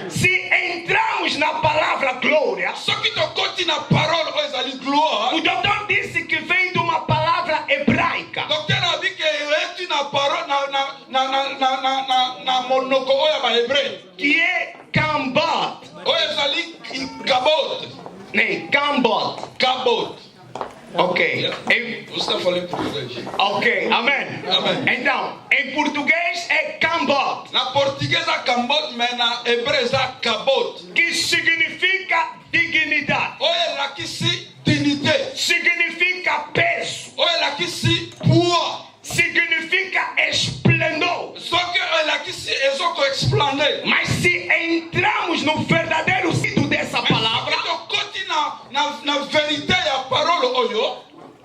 Se entramos na palavra glória, soki tokoti na parole oyo ezali gloire, o doutor disse que vem de uma palavra hebraica docteur abi ke eti na parole na monoko oyo ya bahébreu que é Kambot. oyo ezali kabot. Né? Kambot. Kabot. Ok. Você está falando português? Ok, amém. Amém. Então, em português é Cambod, Na portuguesa Cambod, mas na hebreza Cabot. que significa dignidade, Olha aqui se dignité. significa peso, Olha aqui se poids. significa esplendor. Só que olha aqui se exoco explaner. Mas se entramos no verdadeiro sentido dessa palavra, Na vérité, a parole oyo.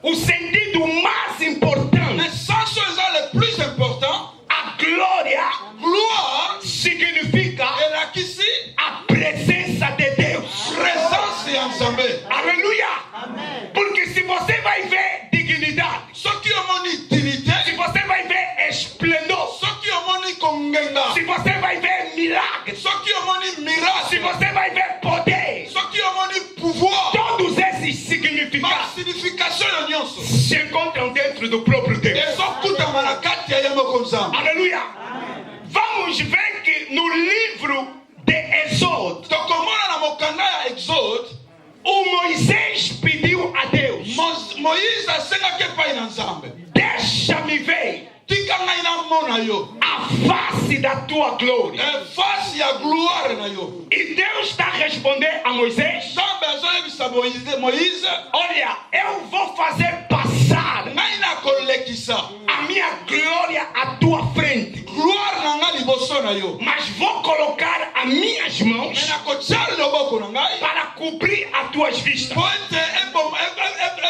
o sentido mais importante, Mais ça, c'est le plus important. a glória, Gloire. significa Elle a ici a presença de Deus. présence et ensemble. Aleluia! Porque se você vai ver dignidade, Ce qui est mon dignité, se você vai ver esplendor, ce qui est mon congenga, se você vai ver milagre, ce qui est mon se miracle, você vai ver poder, ce qui est mon pouvoir, todos esses ma significados signification de nyonso. se encontram dentro do próprio Deus. Ezokuta manakati ya yamo konzamba. Aleluia! Vamos ver que no livro de Êxodo, Tokomona na mokanda ya Exode, o Moisés pediu a Deus: Moïse asengaki epai na Nzambe. deixa-me ver Tika ngai namona yo. a face da tua glória. Face ya gloire na yo. E Deus está a responder a Moisés: Nzambe azoyebisa Moïse, olha, eu vou fazer passar ngai nakolekisa a minha glória à tua frente, gloire na ngai liboso na yo. mas vou colocar as minhas mãos Me nakotia loboko na ngai para cobrir as tuas vistas. po ete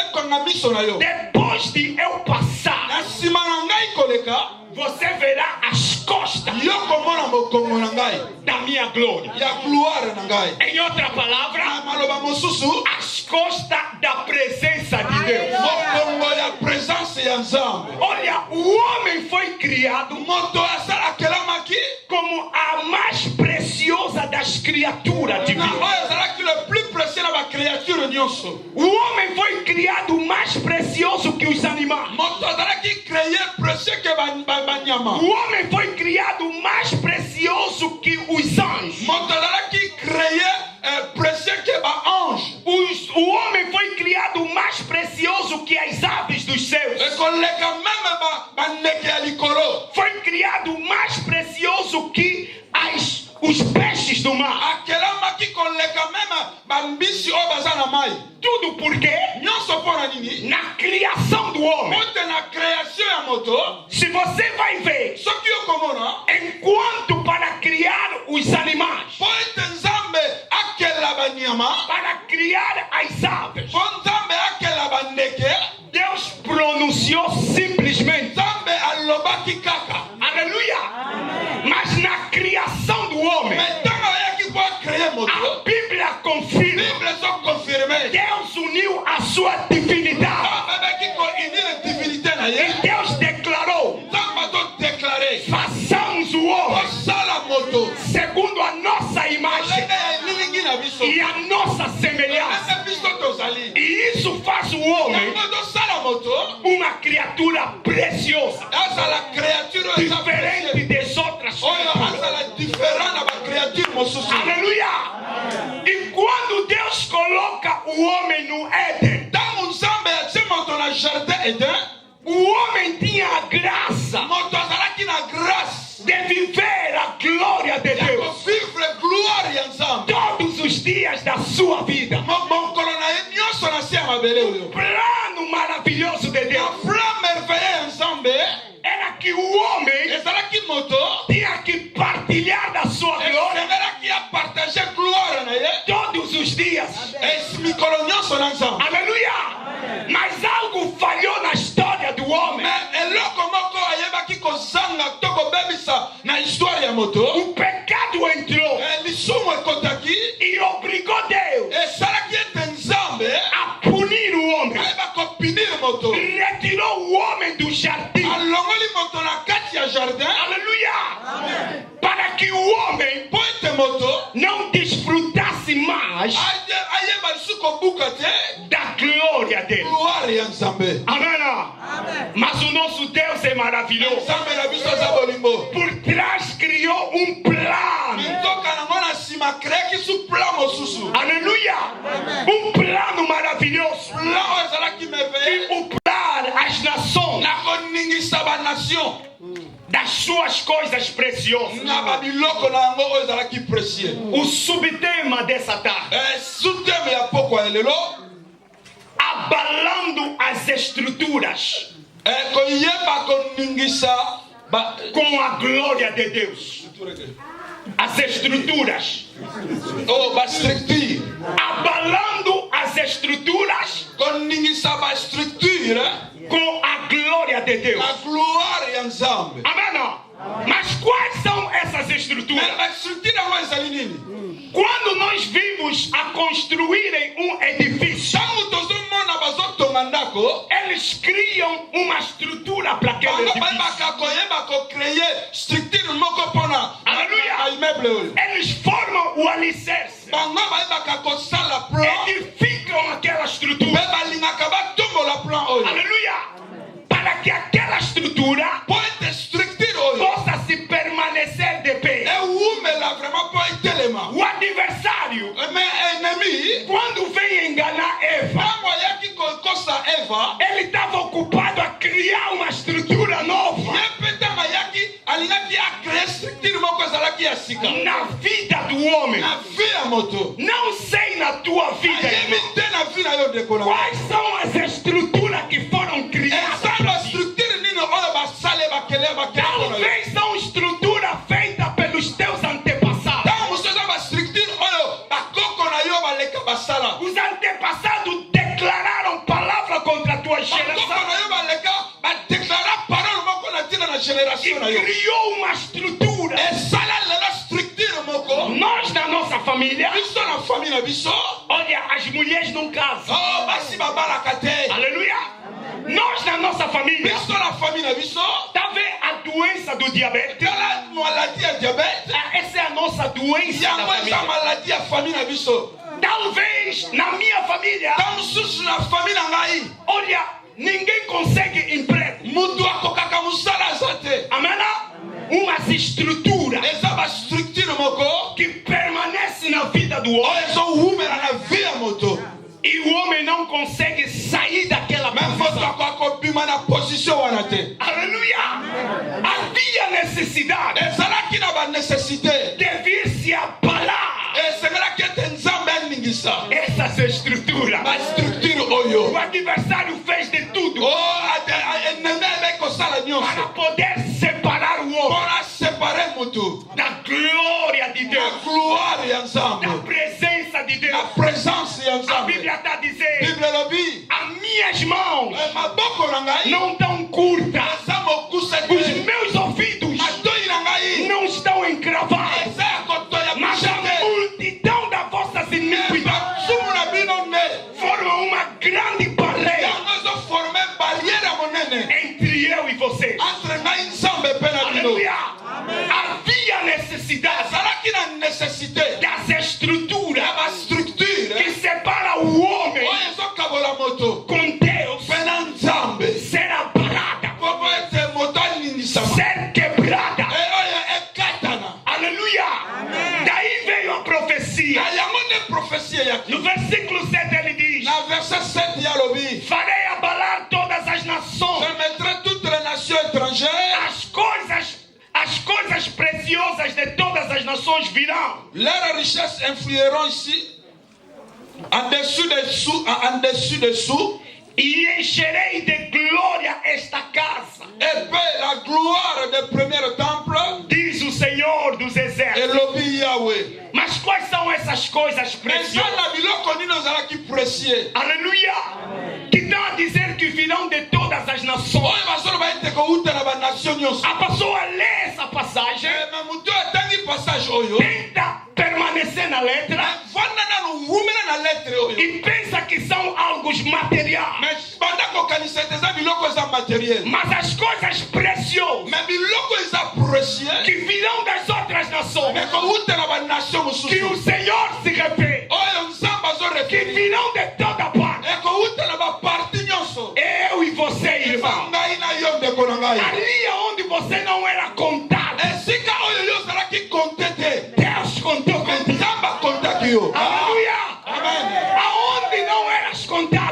ekonga miso na yo. Depois de eu passar, Na nsima na ngai koleka, você verá as costas yo komona mokongo na ngai da minha glória. ya gloire na ngai. Em outra palavra, Na maloba mosusu, as costas da presença de Deus. mokongo ya présence ya Nzambe. Olha, o homem foi criado Moto asalakelamaki como a mais preciosa das criaturas na divinas. oyo azalaki le plus précieux na bacréature nyonso. O homem foi criado mais precioso que os animais. Moto azalaki créé précieux que banyama. O homem foi criado mais precioso que os anjos. Moto azalaki créé précieux que baange. O homem foi criado mais precioso que as aves dos céus. ekoleka meme bandeke ya likolo. Foi criado mais precioso que os peixes do mar. akelamaki koleka meme bambisi oyo baza na mai. Tudo porque Nyonso mpo na nini? na criação do homem, Pote na création ya moto, se você vai ver, soki okomona enquanto para criar os animais, po ete Nzambe akela banyama, para criar as aves, po Nzambe akela bandeke, Deus pronunciou simplesmente, Nzambe alobaki kaka. aleluia. Mas na criação do homem, Me ntango ayaki po akreye a moto, Bíblia confirma, Bible ezokonfirme Deus uniu a sua divinidade abebeki kounir divinité na ye. e Deus declarou: Nzambe azodeklare façamos o homem kosala moto segundo a nossa imagem lenge ya elilingi na biso e a nossa semelhança. ese biso tozali. E isso faz o homem Yango tozala moto uma criatura preciosa, azala créature oyo eza diferente précieux, das outras oyo criaturas. azala différent na bacréature mosusu. Aleluia! E quando Deus coloca o homem no Éden, Ntango Nzambe atie moto na jardin Eden, o homem tinha a graça moto azalaki na grâce de viver a glória de ya Deus kovivre gloire ya Nzambe. todos os dias da sua vida. Mokolo na ye nyonso na se ya mabele oyo. Plano maravilhoso de Na Deus plan merveilleux ya Nzambe era que o homem ezalaki moto tinha que partilhar da sua glória esengelaki ya partage gloire na ye todos os dias. mikolo nyonso na Nzambe. Aleluia! Mas algo falhou na história do homem. Me eloko moko ayebaki kozanga to kobebisa na histoire ya moto. O pecado entrou Lisumu ekotaki e obrigou Deus esalaki ete Nzambe a punir o homem. ayeba kopinir moto. Retirou o homem do jardim. Alongoli moto na kati ya jardin Aleluia! Para que o homem po ete moto não desfrutasse mais ayeba lisu kobuka te da glória dele. gloire ya Nzambe. Amém. Mas o nosso Deus é maravilhoso. Nzambe na biso aza bolingo. Por trás criou um plano. Ntoka nango na nsima kreaki su plan mosusu. Aleluia! Um plano maravilhoso. maravilhoso que uplar as nações das suas coisas preciosas. O subtema dessa tarde: abalando as estruturas com a glória de Deus. As estruturas. Abalando as estruturas com a glória de Deus. Amém. Mas quais são essas estruturas? Quando nós vimos a construírem um edifício, eles criam uma estrutura para aquele edifício. Aleluia. Eles formam o alicerce, edificam aquela estrutura. Aleluia. Para que aquela estrutura possa se permanecer de pé. O adversário, quando vem enganar Eva, ele estava ocupado a criar uma estrutura nova na vida do homem. Não sei na tua vida, irmão, quais são as estruturas que foram criadas. Talvez são estruturas feitas pelos teus antepassados. Os antepassados declararam palavra contra a tua geração e criou uma estrutura. Nós na nossa família, olha, as mulheres não casam. Aleluia. Nós na nossa família, tá vendo a doença do diabetes? Essa é a nossa doença da família. Talvez na minha família, olha, ninguém consegue emprego. Amém? Umas estruturas que permanecem na vida do homem. E o homem não consegue sair daquela posição. Aleluia. Havia necessidade de vir se abalar essas estruturas. O adversário fez de tudo para poder separar o homem da glória de Deus, da presença de Deus. A Bíblia está dizendo: as minhas mãos não estão curtas, os meus ouvidos não estão encravados, mas a multidão das vossas iniquidades forma uma grande barreira entre eu e você. Aleluia. Havia necessidade das estruturas que separam o homem com Deus ser abalada, ser quebrada. Aleluia. Daí veio a profecia. No versículo 7 ele diz: farei abalar todas as nações, as coisas preciosas de todas as nações virão. Leurs richesses influeront ici, en dessous, e encherei de glória esta casa. Et la gloire du premier temple, diz o Senhor dos Exércitos. Mas quais são essas coisas preciosas? Aleluia. Que estão a dizer que virão de todas as nações. A pessoa lê essa passagem, tenta permanecer na letra e pensa que são algo materiais. Mas as coisas preciosas que virão das outras nações, que o Senhor se refere, que virão de toda parte, eu e você, irmão, ali onde você não era contado, Deus contou contigo. Aleluia. Aonde não eras contado,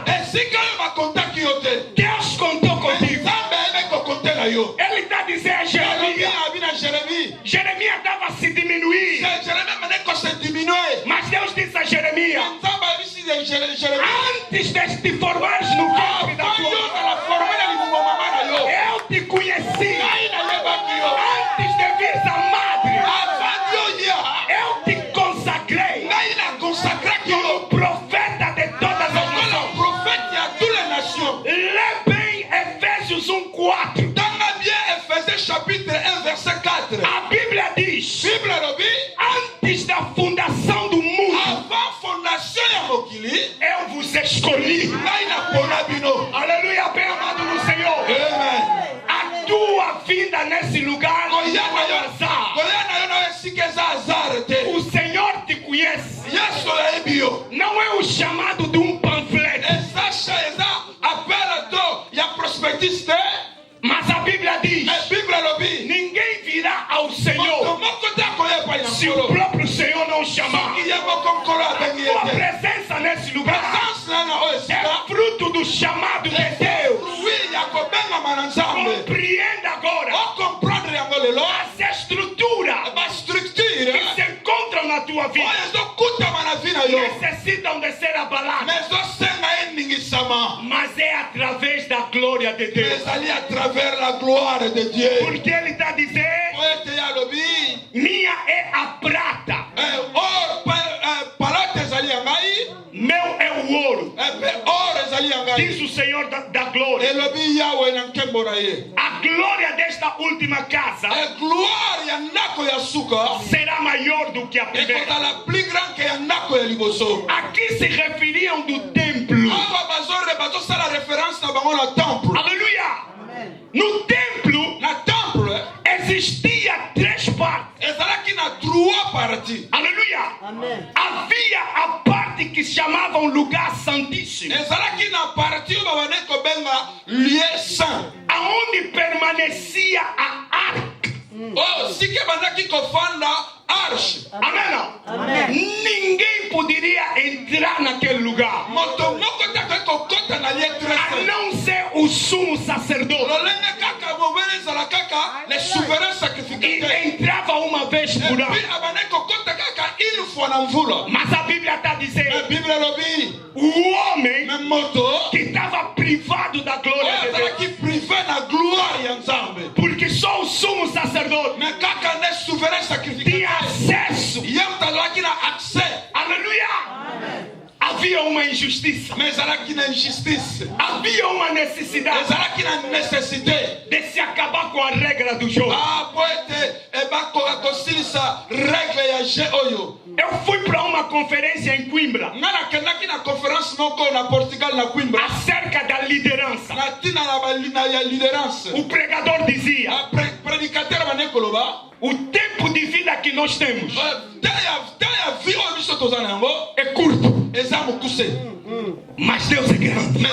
Ele está dizendo a Jeremias. Jeremias estava a se diminuir. Mas Deus disse a Jeremias: antes de te formares no ventre da tua mãe, eu te conheci. Antes de vires a madre, eu te consagrei como profeta de todas as nações. Lê bem Efésios 1:4. Chapitre 1, verset 4. A Bíblia diz: antes da fundação do mundo, eu vos escolhi. Aleluia, bem amado no Senhor. Amen. A tua vinda nesse lugar não é azar. O Senhor te conhece. Não é o chamado de um panfleto. Mas a Bíblia diz: ninguém virá ao Senhor se o próprio Senhor não chamar. Tua presença nesse lugar é fruto do chamado de Deus. Compreenda agora as estruturas que se encontram na tua vida necessitam de ser abaladas. Mas é através da glória de Deus. Porque ele está dizendo: minha é a prata, meu é o ouro, diz o Senhor da glória. A glória desta última casa será maior do que a primeira. Aqui se referiam do templo. Aleluia. No templo existia 3 partes. Aleluia. Havia a parte que chamavam lugar santíssimo, aonde permanecia a arca. Amém. Ninguém poderia entrar naquele lugar a não ser o sumo sacerdote. E entrava uma vez por ano. Mas a Bíblia está dizendo: o homem que estava privado da glória de Deus, porque só o sumo sacerdote tinha acesso. Aleluia. Havia uma injustiça. Havia uma necessidade de se acabar com a regra do jogo. Eu fui para uma conferência em Coimbra acerca da liderança. O pregador dizia: o tempo de vida que nós temos é curto, mas Deus é grande.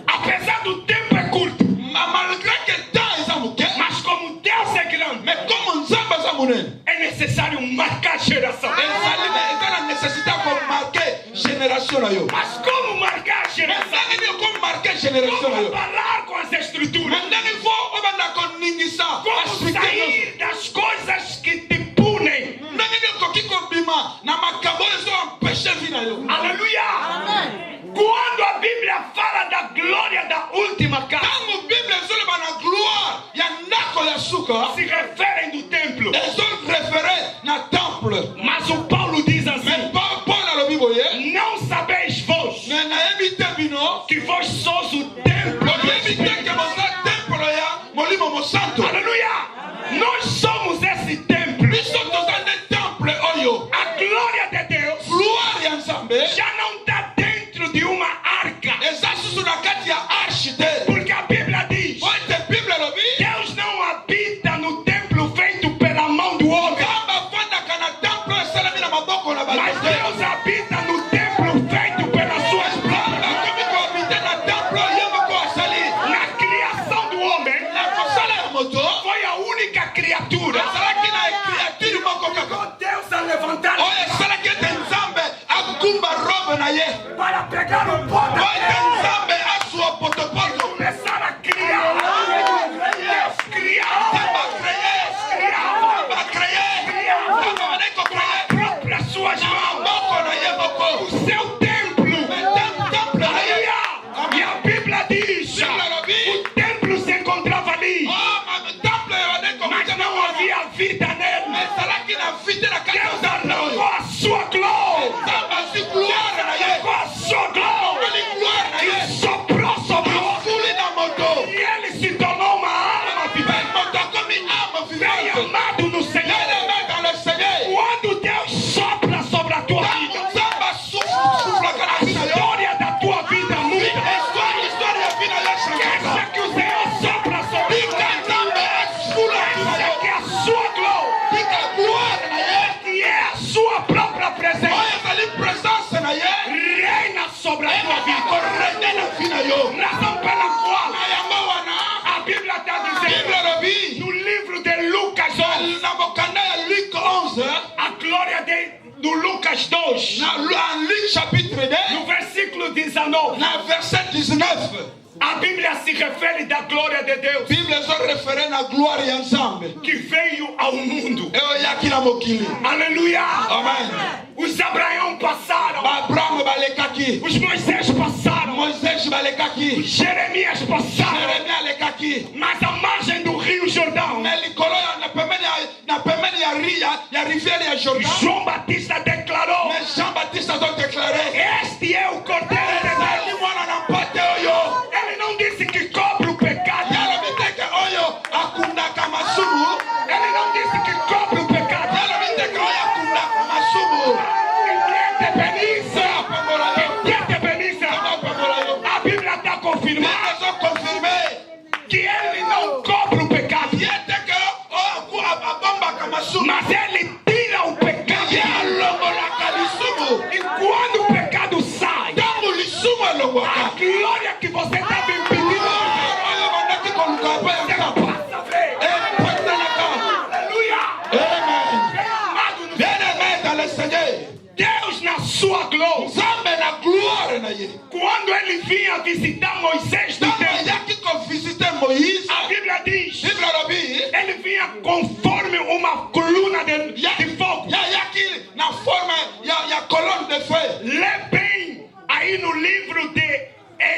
Apesar do tempo é curto, mas como Deus é grande, é necessário marcar geração. Mas como marcar geração? Como parar com as estruturas? Como sair das coisas que te punem? Aleluia. Quando a Bíblia fala da glória da última casa, se referem do templo. Mas o Paulo diz assim: não sabeis vós que vós sois o templo do Espírito. Aleluia. Nós somos esse templo. A glória de Deus já não está dentro de uma arca. Porque a Bíblia diz: Deus não habita no templo feito pela mão do homem, mas Deus habita no templo feito pelas suas mãos. Na criação do homem foi a única criatura Deus a levantar para pegar o pó e começar a criar. yo. E ele se tornou uma alma vivente. Bem amado no Senhor. Quando Deus sopra sobre a tua vida, a história da tua vida muda. Deixa que o Senhor sopra sobre a tua vida. Deixa que a sua glória, que é a sua própria presença, reina sobre a tua vida. Razão pela qual a Bíblia está dizendo no livro de Lucas 11, a glória do Lucas 2, no versículo 19, a Bíblia se refere da glória de Deus que veio ao mundo. Aleluia. Amen. Os Abraão passaram, os Moisés passaram, os Jeremias passaram, mas à margem do rio Jordão, João Batista declarou: este é o Cordeiro de Deus. Ele não disse que cobre o pecado. Ele não disse que cobre o pecado. A Bíblia está confirmando que ele não cobre o pecado, mas ele tira o pecado. E quando o pecado sai, a glória que você estava impedindo passa a ver. Aleluia. Deus na sua glória, quando ele vinha visitar Moisés no templo, a Bíblia diz, ele vinha conforme uma coluna de fogo. Lê bem aí no livro de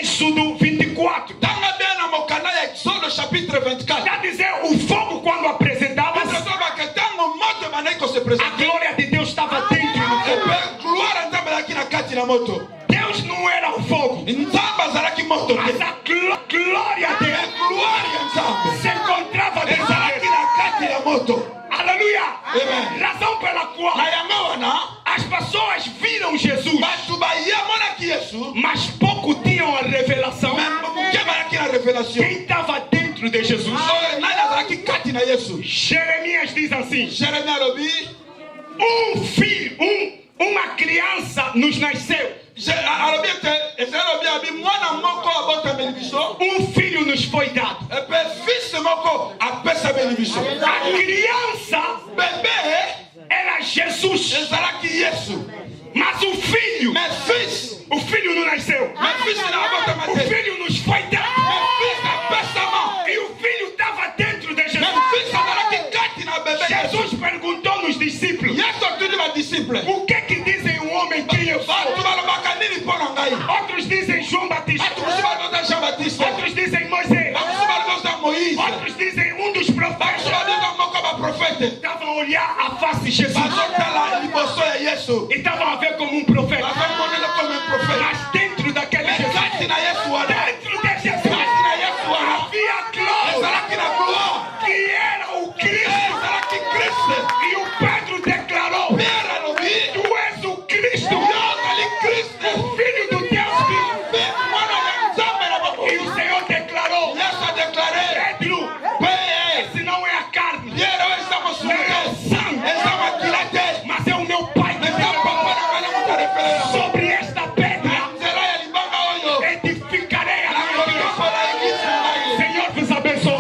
Êxodo 24. Está dizendo, o fogo quando apresentava, a glória de Deus estava dentro do fogo. Deus não era o fogo, mas a glória de Deus se encontrava dentro dele. Aleluia. Razão pela qual as pessoas viram Jesus, mas pouco tinham a revelação. Quem estava dentro de Jesus? Jeremias diz assim: um filho, uma criança nos nasceu, um filho nos foi dado. A criança era Jesus, mas o filho não nasceu. O filho nos foi dado, e o filho estava dentro de Jesus. Jesus perguntou nos discípulos: o que dizem o homem que eu sou? Outros dizem João Batista, outros dizem Moisés, outros dizem um dos profetas. Estavam a olhar a face de Jesus e estavam a ver como um profeta. Mas dentro daquele Jesus, dentro de Jesus, havia a glória que era o Cristo. E o Pedro declarou: tu és o Cristo, o Filho do Deus vivo. E o Senhor declarou: Pedro, esse não é a carne, não é o sangue, mas é o meu Pai que te sobre esta pedra edificarei a minha igreja. Senhor vos abençoe.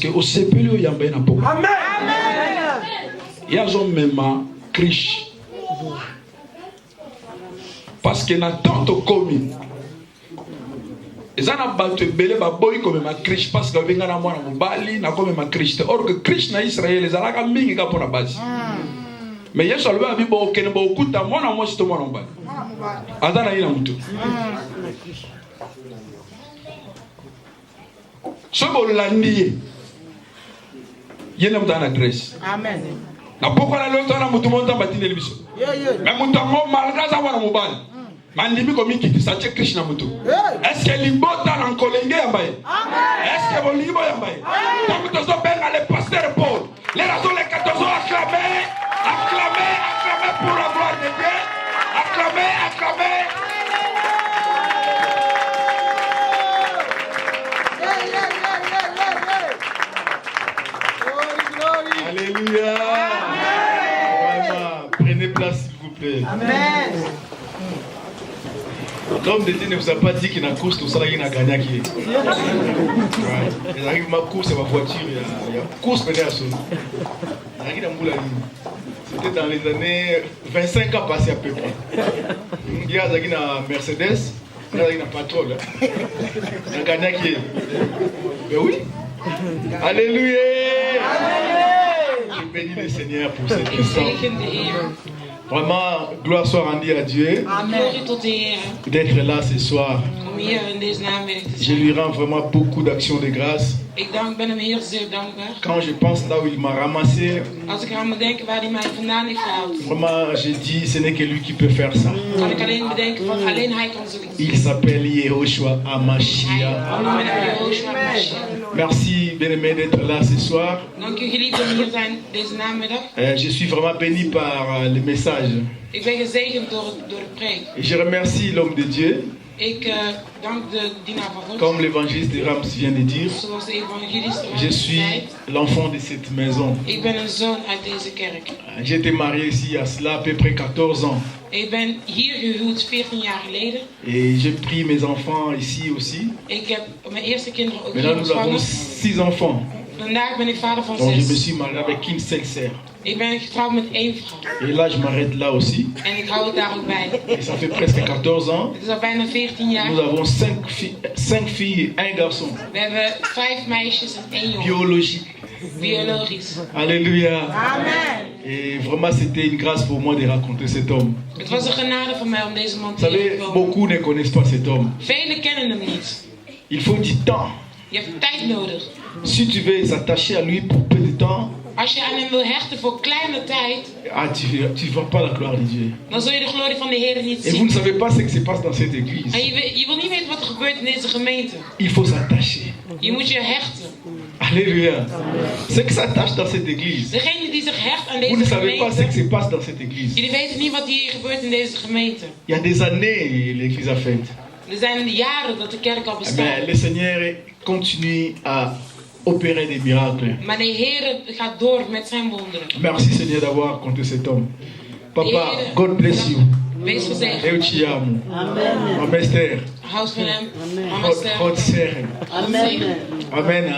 que au sepelio yamba na poko. Amen. Yazo mema krish. Parce que na tanto komi. Ezana bato ebele ba boy comme ma krish parce que benga na mwana mobali na comme ma krish. Or que krish na Israël ezalaka mingi ka pona basi. Mais Yesu alobaki abi bo kene bo okuta mwana mwasi to mwana mobali. Azana ina mutu. Sobo landi. Yena mutana adresse. Amen. Na poko na lelo tona mutu monta batine libiso. Mais mutu ngo malgré ça mwana mobali. Mandimi komi kiti sache Krishna mutu. Est-ce que limbota na kolenge yambaye? Est-ce que bolingo yambaye? Donc nous sommes bien les pasteurs Paul. Les raisons les 14 ont acclamé pour la gloire de Dieu. Acclamé. Alléluia. Vraiment, prenez place s'il vous plaît. Amen. L'homme de Dieu ne vous a pas dit qu'il y a une course, tout ça, il y a gagné. Il arrive ma course, ma voiture, il y a une course menée à son. C'était dans les années 25 ans passés à peu près. Il y a une Mercedes, il y a une Patrol. Il y a gagné. Mais oui. Alléluia. Je bénis le Seigneur pour cette question. Vraiment, gloire soit rendue à Dieu d'être là ce soir. Je lui rends vraiment beaucoup d'actions de grâce. Quand je pense là où il m'a ramassé, vraiment, je dis, ce n'est que lui qui peut faire ça. Il s'appelle Yehoshua Hamashiach. Merci, bien-aimé, d'être là ce soir. Je suis vraiment béni par le message. Et je remercie l'homme de Dieu. Comme l'évangéliste de Rams vient de dire, je suis l'enfant de cette maison. J'ai été marié ici à cela à peu près 14 ans. Et j'ai pris mes enfants ici aussi. Maintenant nous avons 6 enfants. Donc je me suis marié avec une seule sœur. Et là je m'arrête là aussi. Et ça fait presque 14 ans. Nous avons 5 filles et 1 garçon. Biologique. Alléluia. Amen. Et vraiment c'était une grâce pour moi de raconter cet homme. Vous savez, beaucoup ne connaissent pas cet homme. Il faut du temps. Si tu veux s'attacher à lui pour peu de temps, tu ne vois pas la gloire de Dieu. Et vous ne savez pas ce qui se passe dans cette église. Il faut s'attacher. Alléluia. Ce qui s'attache dans cette église, vous ne savez pas ce qui se passe dans cette église. Il y a des années l'église a fait. Mais le Seigneur continue à opérer des miracles. Merci Seigneur d'avoir compté cet homme. Papa, God bless you. Amen.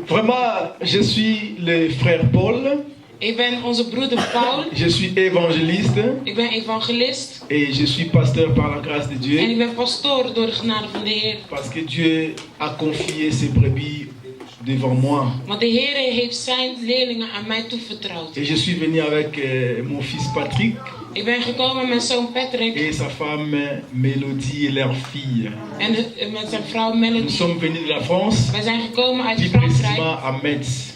Vraiment, je suis le frère Paul. Je suis évangéliste. Et je suis pasteur par la grâce de Dieu. Parce que Dieu a confié ses brebis devant moi. Et je suis venu avec mon fils Patrick. Et sa femme Mélodie et leur fille. Nous sommes venus de la France. Plus précisément à Metz.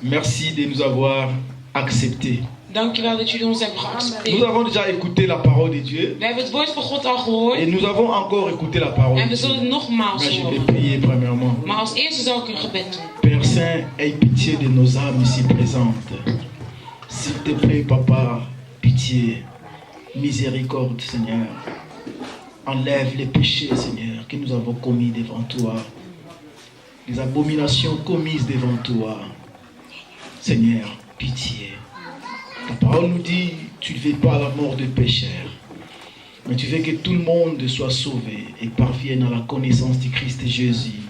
Merci de nous avoir acceptés. Nous avons déjà écouté la parole de Dieu. Et nous avons encore écouté la parole de Dieu. Mais je vais prier premièrement. Père Saint, aie pitié de nos âmes ici présentes. S'il te plaît, Papa, pitié, miséricorde, Seigneur. Enlève les péchés, Seigneur, que nous avons commis devant toi. Les abominations commises devant toi. Seigneur, pitié. Ta parole nous dit, tu ne veux pas la mort des pécheurs, mais tu veux que tout le monde soit sauvé et parvienne à la connaissance du Christ Jésus.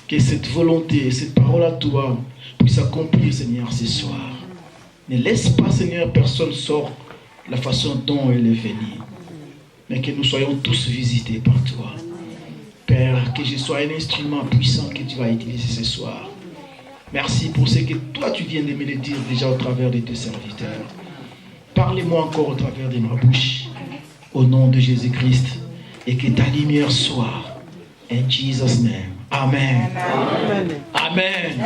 Que cette volonté, cette parole à toi puisse accomplir, Seigneur, ce soir. Ne laisse pas, Seigneur, personne sorte la façon dont elle est venue. Mais que nous soyons tous visités par toi. Père, que je sois un instrument puissant que tu vas utiliser ce soir. Merci pour ce que toi tu viens de me le dire déjà au travers de tes serviteurs. Parlez-moi encore au travers de ma bouche. Au nom de Jésus-Christ. Et que ta lumière soit. In Jesus' name. Amen. Amen. Amen.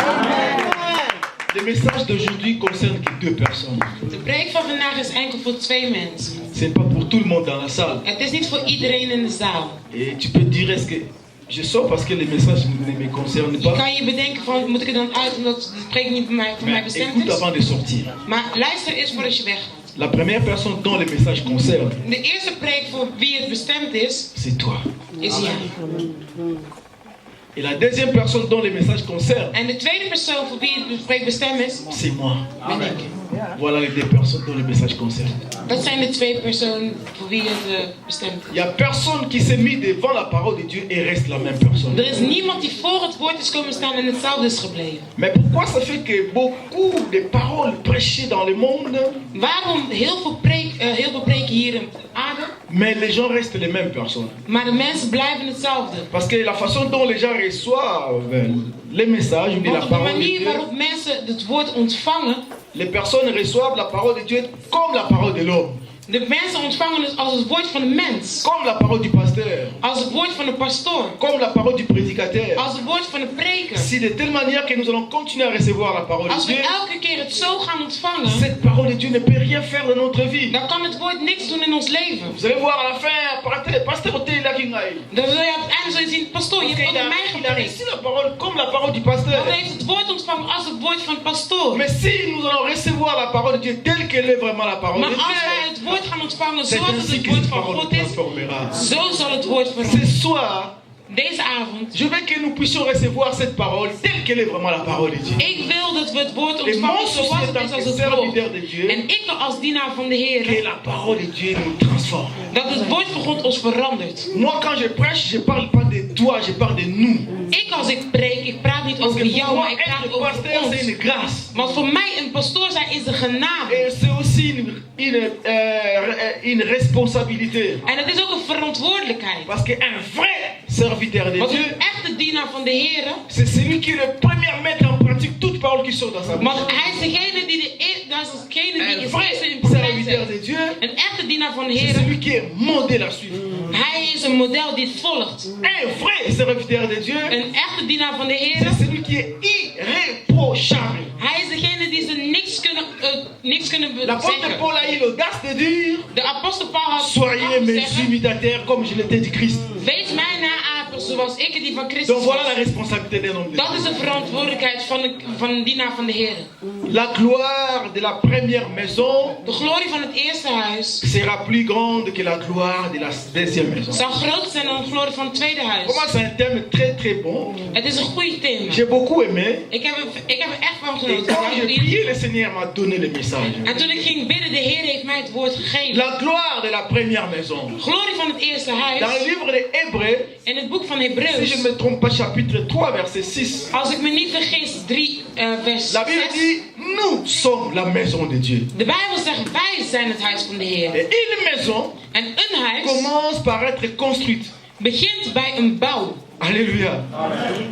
Le message d'aujourd'hui concerne que 2 personnes. De preek van vandaag is enkel voor 2 mensen. C'est pas pour tout le monde dans la salle. Het is niet voor iedereen in de zaal. Et tu peux dire, est-ce que je sors parce que le message ne me concerne Je pas. kan je bedenken van, moet ik er dan uit omdat de preek niet voor mij bestemd Écoute is? avant de sortir. Maar luister eens voordat je weggaat. La première personne dont le message concerne, De eerste preek voor wie het bestemd is, c'est toi. is jij. Et la deuxième personne dont le message concerne, En de tweede persoon voor wie het preek bestemd is, c'est moi. ben ik. Voilà les 2 personnes dont le message concerne. Dat zijn de 2 personen voor wie het bestemd is. Il n'y a personne qui s'est mis devant la parole de Dieu et reste la même personne. Er is niemand die voor het woord is komen staan en hetzelfde is gebleven. Mais pourquoi ça fait que beaucoup de paroles prêchées dans le monde, Waarom heel veel preken hier op aarde, mais les gens restent les mêmes personnes? maar de mensen blijven hetzelfde? Parce que la façon dont les gens reçoivent les messages ou de la Want op de parole de manier Dieu, waarop mensen het woord ontvangen, les personnes reçoivent la parole de Dieu comme la parole de l'homme, de mensen ontvangen het als het woord van de mens, comme la parole du pasteur, als het woord van de pastoor, comme la parole du prédicateur. als het woord van de preker. Si de telle manière que nous allons continuer à recevoir la parole Als de we Dieu, elke keer het zo gaan ontvangen, cette parole de Dieu ne peut rien faire dans notre vie. dan kan het woord niks doen in ons leven. Vous allez voir à la fin, pasteur Oté là qui ngaï. Dan zul je op het einde zul je zien, pastoor, je hebt ook mij Il a reçu gepreekt. la parole comme la parole du pasteur. Want hij heeft het woord ontvangen als het woord van de pastoor. Mais si nous allons recevoir la parole de Dieu telle qu'elle est vraiment la parole Maar de als wij Dieu, het woord gaan ontvangen c'est zoals het ainsi het que woord cette van parole God nous is, transformera. zo zal het woord Ce veranderen. soir, Deze avond, je veux que nous puissions recevoir cette parole telle qu'elle est vraiment la parole de Dieu. ik wil dat we het woord Et moi, ontvangen aussi, zoals en het tant is als que het serviteur woord. de Dieu, En ik als dienaar van de que Heer, la parole de Dieu nous transforme. dat het woord van God ons verandert. Moi, quand je prêche, je ne parle pas de toi, je parle de nous. Ik als ik preek, ik praat niet Parce over que pour jou, moi, maar ik praat être over pasteur, c'est une ons. grâce. Want voor mij een pastoor zijn is een genade. Et c'est aussi une responsabilité. En het is ook een verantwoordelijkheid. Parce qu'un vrai serviteur de Want Dieu, een echte dienaar van de Heer, c'est celui qui est le premier à mettre en pratique toute parole qui sort dans sa want bouche. hij is degene die dat is degene die Un is vrai eerste in praktijk serviteur zet. de Dieu, Een echte dienaar van de c'est Heer, celui qui est modèle à suivre. hij is een model die het volgt. Un vrai serviteur de Dieu, Een echte dienaar van de c'est Heer, celui qui est irréprochable. hij is degene die ze niks kunnen L'apôtre zeggen. Paul a eu l'audace de dire, De apostel Paul had soyez mes gezegd, imitateurs comme je l'étais du Christ. wees mij naapers zoals ik die van Christus Donc voilà la was. responsabilité d'un homme de Dat is Dieu. de verantwoordelijkheid van een dienaar van de Heer. La gloire de la première maison De glorie van het eerste huis sera plus grande que la gloire de la deuxième maison. zal groter zijn dan de glorie van het tweede Pour huis. moi, c'est un thème très très bon. Het is een goede thema. J'ai beaucoup aimé. Ik heb er echt van Et genoten. quand j'ai prié, le Seigneur m'a donné le message. En toen ik ging bidden, de Heer heeft mij het woord gegeven. La gloire de la première maison. Glorie van het eerste Dans le huis. livre de Hébreux, In het boek van si je ne Hebreeën, me trompe pas, chapitre 3, verset 6, als ik me niet vergis, 3 vers la Bible 6. dit, nous sommes la maison de Dieu. De Bijbel zegt, wij zijn het huis van de Heer. Et une maison En een huis commence par être construite. begint bij een bouw. Alléluia.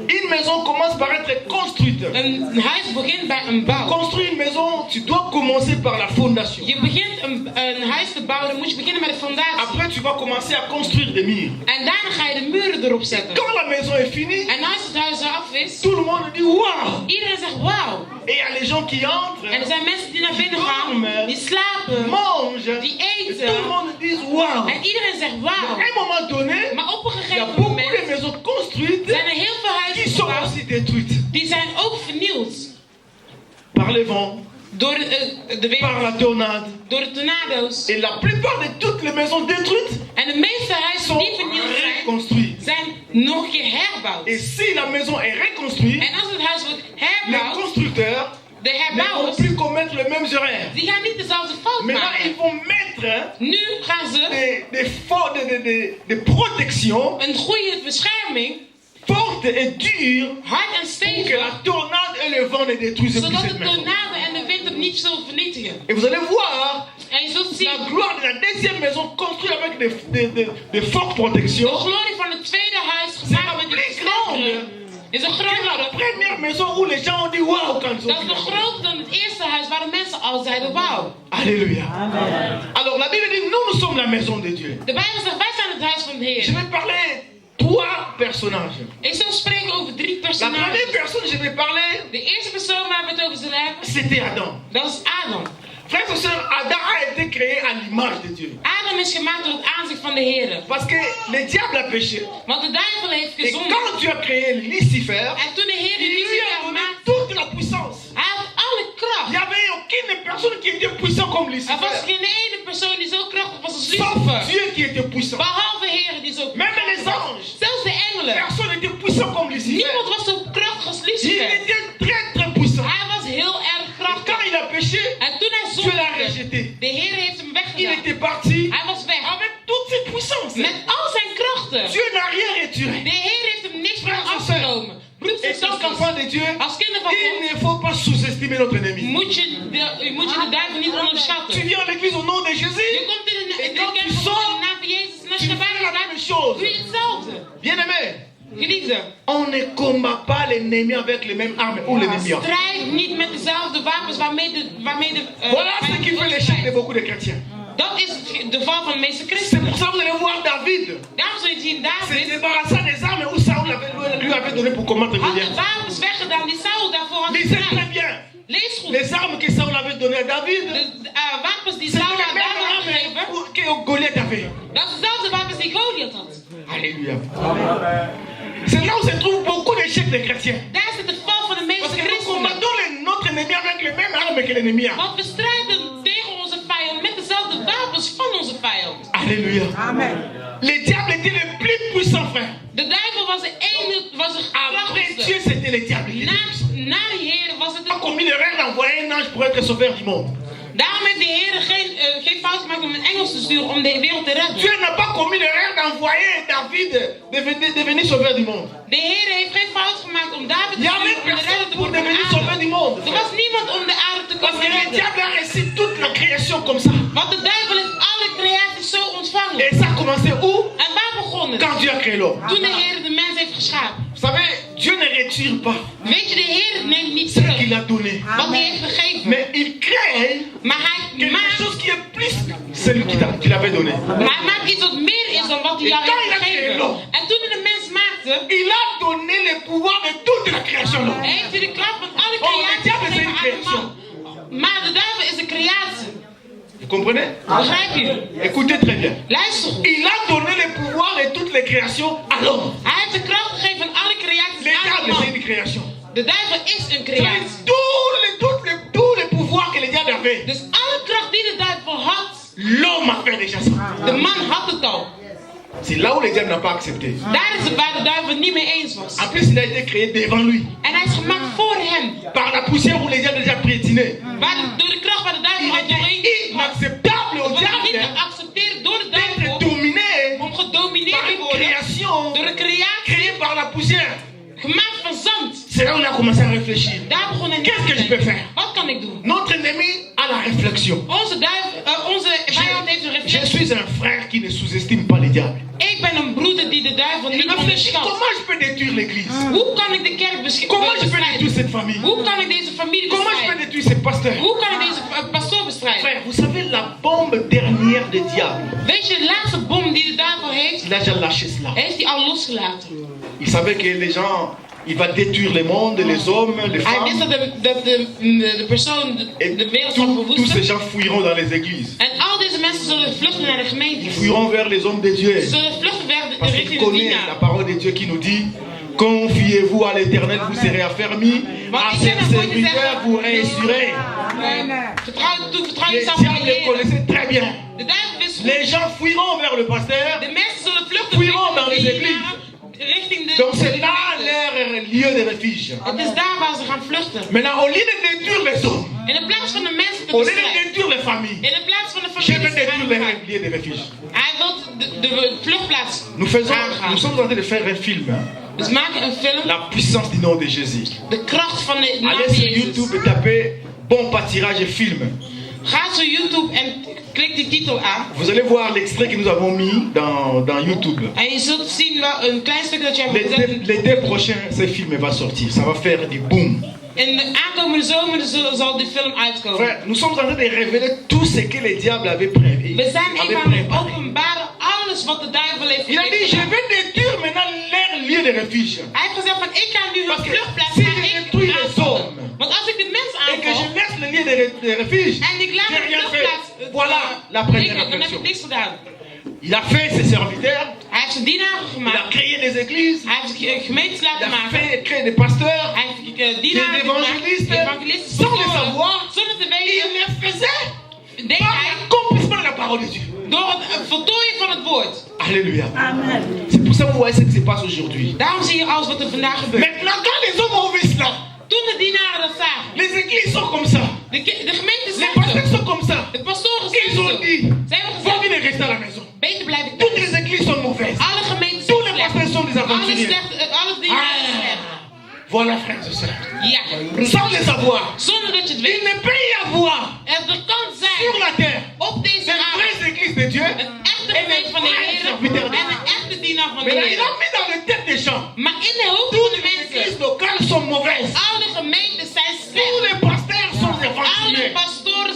Une maison commence par être construite. Een huis begint bij een Pour bouw. construire une maison, tu dois commencer par la fondation. Je begint een huis te bouwen, dan moet je beginnen met de fondatie. Après, tu vas commencer à construire des murs. En daarna ga je de muren erop zetten. Quand la maison est finie, En als het huis af is, tout le monde dit waouh. iedereen zegt wauw. Et il y a les gens qui entrent, En er zijn mensen die naar binnen gaan, die slapen, mangent, die et tout le eten. monde dit waouh. En iedereen zegt À wauw. un moment donné, Maar op een il y a gegeven beaucoup de moment maisons construites zijn er heel veel qui huizen sont gebouwd, aussi détruites die zijn ook vernield. par les vents, Door de wind, par la tornade. door de tornado's. Et la plupart de toutes les maisons détruites En de meeste huizen sont die vernield zijn, reconstruites. zijn nog een keer herbouwd. Et si la maison est reconstruite, En als het huis wordt les herbouwd, constructeurs de ne vont herbouwers, plus commettre les mêmes erreurs. die gaan niet dezelfde fout Maintenant, ils maken. vont mettre Nu gaan ze des protections een goede bescherming forte et dure hard en que stevig, la tornade et le vent ne détruisent plus zodat cette de maison. tornado en de wind het niet zullen vernietigen. Et vous allez voir En je zult la zien, gloire de la deuxième maison construite avec des fortes de protections. glorie van het tweede huis gemaakt met plus een bescherming is een C'est la grotere. première maison où les gens ont dit waouh quand ils ont Dat is vu nog la groter dan het eerste huis waar de mensen al zeiden wauw. Alléluia. Alors la Bible dit nous sommes la maison de Dieu. De Bijbel zegt wij zijn het huis van de Je Heer. vais parler trois personnages. Ik zal spreken over 3 La première personages. personne que je vais parler, De eerste persoon waar we het over zullen hebben, c'était Adam. dat is Adam. Frères et sœurs, Adam a été créé à l'image de Dieu. Adam is gemaakt door het aanzicht van de Heer. Parce que le diable a péché. Want de duivel heeft Et gezondigd. quand Dieu a créé Lucifer, En toen de Heer il lui a Lucifer donné maakte, toute la puissance. hij had alle Il n'y kracht. avait aucune personne qui était puissant comme Er was Lucifer. geen ene persoon die zo krachtig was als Sauf Lucifer. Dieu qui était puissant. Behalve Heer die zo Même krachtig les was. anges. Zelfs de engelen. Personne n'était puissant comme Lucifer. Niemand was zo krachtig als Il Lucifer. était très très puissant. Hij was heel erg Et krachtig. quand il a péché, En toen hij Dieu l'a zondigde, rejeté. de Heer heeft hem Il weggedaan. était parti Hij was weg. avec toute cette puissance. Met al zijn krachten. Dieu n'a rien retiré. De Heer heeft hem niks meer Frères et afgenomen. Broers Et en tant zusters, qu'enfant de Dieu, als kinderen van il God ne faut pas sous-estimer notre ennemi. moet je de duivel niet Tu onderschatten. viens à l'église au nom de Jésus, Je komt in de Et kerk quand tu in de sors, naam van Jezus en als tu je naar fais la buiten même gaat, chose. doe je hetzelfde. Bien-aimé, Geliefde, on ne combat pas l'ennemi avec les mêmes armes ou les mêmes armes. strijd niet met dezelfde wapens waarmee de Voilà ce qui fait l'échec de beaucoup de chrétiens. Dat is de val van de meeste C'est christenen. pour ça que vous allez voir David Daarom zul je zien se David débarrasser des armes où Saoul lui avait donné pour combattre had de Goliath. wapens weggedaan die Saul daarvoor had Lisez très gedaan. bien. Lees goed. Les armes que Saoul avait données à David, De wapens die c'était Saul les aan mêmes David had gegeven, armes que Goliath avait. dat is dezelfde wapens die Goliath had. Alléluia. C'est là où se trouve beaucoup d'échecs des chrétiens. Daar zit de val van de Parce meeste que nous christenen. combattons notre ennemi avec les mêmes armes que l'ennemi a. Want we strijden tegen onze vijand met dezelfde wapens van onze vijand. Alléluia. Le diable était le plus puissant, frère. De duivel was de ene, was de Après Dieu, krachtigste. c'était le diable. Il était puissant. Na de Heer was het Il a commis l'erreur d'envoyer un ange pour être sauveur du monde. Daarom heeft de Heer geen fout gemaakt om een engel te sturen om de wereld te redden. Dieu n'a pas commis l'erreur d'envoyer David devenir sauveur du monde. De Heer heeft geen fout gemaakt om David Il te n'y avait sturen om de redder personne te pour worden devenir van sauveur aarde. du monde. Er was niemand om de aarde te Parce komen que le redden. diable a reçu toute la création comme ça. Want de duivel heeft alle creaties zo ontvangen. Et ça a commencé où? En waar begon het? Quand Dieu a créé l'homme. Toen de Heer de mens heeft geschapen. Vous savez, Dieu ne retire pas Weet je, de Heer neemt niet ce terug qu'il a donné. wat hij heeft gegeven. Mais il crée Maar hij quelque maakt, chose qui est plus celui qu'il avait donné. maar hij maakt iets wat meer is dan wat hij jou quand il heeft a créé gegeven. l'homme, En toen hij de mens maakte, Il a donné le pouvoir de toute la création. l'homme. heeft hij de kracht van alle Oh, le creaties diable, c'est gegeven une aan de création. man. Maar de duivel is een creatie. Vous comprenez? Begrijp je? Écoutez très bien. Luister goed. Il a donné le pouvoir de toutes les créations à l'homme. Hij heeft de kracht gegeven van alle creaties Le aan de diable, c'est man. une création. De duivel is een C'est creatie. tout le pouvoir que le diable avait. Dus alle kracht die de duivel had, L'homme a fait déjà ça. de man had het al. C'est là où le diable n'a pas accepté. Daar is het waar de duivel het niet mee eens was. En plus, il a été créé devant lui. En hij is gemaakt voor hem. Par la poussière où le diable a déjà prétiné. Door de kracht waar de duivel Il al doorheen était inacceptable au was het niet diable geaccepteerd door de d'être duivel dominé om gedomineerd par te une worden création door een creatie créée par la poussière. gemaakt van zand. C'est là où on a commencé à réfléchir. Daar begon hij Qu'est-ce que je peux faire? Wat kan ik doen? Notre ennemi a la réflexion. Onze vijand heeft een Je reflectie. suis un frère qui ne sous-estime pas le diable. Ik ben een broeder die de duivel Il niet réfléchit onderschat. comment je peux détruire l'église? Hoe kan ik de kerk Comment je peux bestrijden? détruire cette famille? Hoe kan ik deze familie Comment je peux bestrijden? détruire ce pasteur? Hoe kan ik deze pastoor bestrijden? Frère, vous savez la bombe dernière du diable. Weet je, de laatste bom die de duivel heeft, Il a déjà lâché cela. heeft hij al losgelaten. Il savait que les gens, il va détruire le monde, les hommes, les Hij wist femmes. dat de persoon Et de wereld zal tous ces verwoesten. gens fuiront dans les églises. En al deze mensen zullen vluchten naar de Ils gemeente. fuiront vers les hommes de Dieu. Ze zullen vluchten Parce qu'ils richting de connaissent la dienaar. parole de Dieu qui nous dit: confiez-vous à l'Éternel, vous serez affermis. À ses serviteurs, vous réussirez. Vertrouw Les jezelf aan de diables le Heer. connaissaient très bien. De duivel wist goed. Les gens fuiront vers le pasteur. De mensen zullen vluchten Fuiront dans richting les de églises. dienaren, richting de Donc c'est là gemeente. leur lieu de refuge. Het is daar waar ze gaan vluchten. Maintenant, au lieu de détruire les hommes, En in plaats van de mensen te au lieu de bestrijden. détruire les familles, En in plaats van de je vais families te détruire aangaan. les lieux de refuge. Hij wil de vluchtplaats Nous aangaan. sommes en train de faire un film. Hein. Dus we maken een film. La puissance du nom de Jésus. De kracht van de naam Allez van sur Jezus. YouTube et tapez bon pâturage et film. Ga sur YouTube en klik die titel aan. Vous allez voir l'extrait que nous avons mis dans YouTube. En je zult zien wel een klein stuk dat je hebt gezet. L'été prochain, ce film va sortir. Ça va faire du boom. In de aankomende zomer zal die film uitkomen. Frère, nous sommes en train de révéler tout ce que le diable avait prévu. We zijn even aan het openbaren alles wat de duivel heeft Il a dit, je vais détruire maintenant leur lieu de refuge. Hij heeft gezegd van ik ga nu hun vluchtplaats si gaan je ik détruis les aanvallen. hommes Want als ik de mens et que je aanval laisse le lieu de refuge, en ik laat j'ai de rien vluchtplaats fait. Voilà la première dan heb ik réflexion. niks gedaan. Il a fait ses serviteurs, Hij heeft zijn dienaren il a gemaakt. créé des églises, Hij heeft gemeentes il laten a maken. fait créer des pasteurs, Hij heeft dienaren des gemaakt. évangélistes, Evangelisten. sans le savoir, Zonder te il weten. le faisait Deed par hij l'accomplissement de la parole de Dieu. door het voltooien van het woord. Alléluia. C'est pour ça que vous voyez ce qui se passe aujourd'hui. Daarom zie je alles wat er vandaag gebeurt. Maintenant, quand les hommes ont vu cela, Toen de dienaren dat zagen. les églises sont comme ça, De gemeente les zijn pasteurs zo. sont comme ça. De pastoren zijn Ils zo. ont dit, Ze hebben faut gezegd, bien rester à la maison. beter blijven Toutes thuis. les églises sont mauvaises. Alle gemeenten Tous zijn les pasteurs slecht. sont des Alle aventuriers. dienaren zijn slecht. Voilà, frères et sœurs. Ja. Sans le savoir, Zonder dat je het il weet. ne peut y avoir Er kan sur zijn la terre op deze des aarde vraies églises de Dieu. een echte gemeente van de Heer en een echte dienaar van de Mais là, il Heer. a mis dans le tête des gens. Maar in de hoofd van Toutes de les mensen, églises locales sont mauvaises. alle gemeenten zijn Tous slecht. les pasteurs sont des Alle aventuriers. pastoren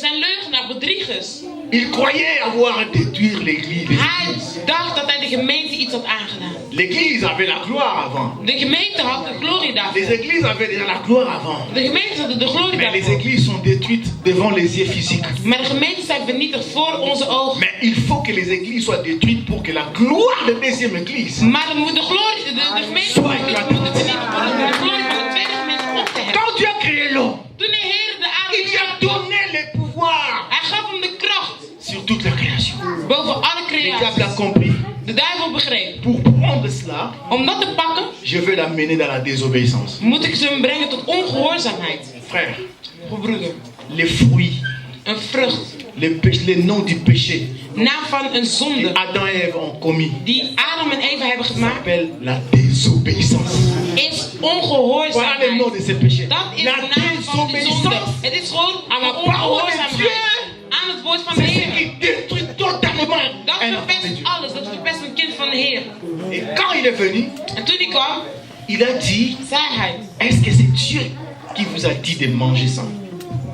zijn leugenaars, bedriegers. Il croyait avoir à détruire l'église. Hij dacht dat hij de gemeente iets had aangedaan. L'église avait la gloire avant. De gemeente had de glorie daarvoor. Les églises avaient déjà la gloire avant. De gemeente had de glorie Mais les daarvoor. églises sont détruites devant les yeux physiques. Maar de gemeenten zijn vernietigd voor onze ogen. Mais il faut que les églises soient détruites pour que la gloire de la deuxième église. Maar de gemeente moet vernietigd worden om de glorie van de tweede gemeente op te hebben. Quand Dieu a créé l'homme, Toen de Heer de aarde il lui a geschapen had, donné le pouvoir hij gaf hem de kracht sur toute la création. boven alle Le diable a creaties. compris. De duivel begreep. Pour prendre cela, Om dat te pakken, je vais l'amener dans la désobéissance. moet ik ze brengen tot ongehoorzaamheid. Frère, Broeder, les fruits, een vrucht, les noms du péché naam van een que zonde Adam et Ève ont commis die Adam en Eva hebben gemaakt, s'appelle la désobéissance. is Voilà le nom ongehoorzaamheid. de ce péché. Dat is La de naam van de zonde. désobéissance, Het is gewoon à la parole de ongehoorzaamheid Dieu, aan het woord van de c'est ce Heer. qui détruit totalement Dat un enfant de verpest Dieu. alles. Dat verpest een kind van de Heer. Et quand il est venu, En toen hij kwam, il a dit, zei hij, est-ce que c'est Dieu qui vous a dit de manger ça?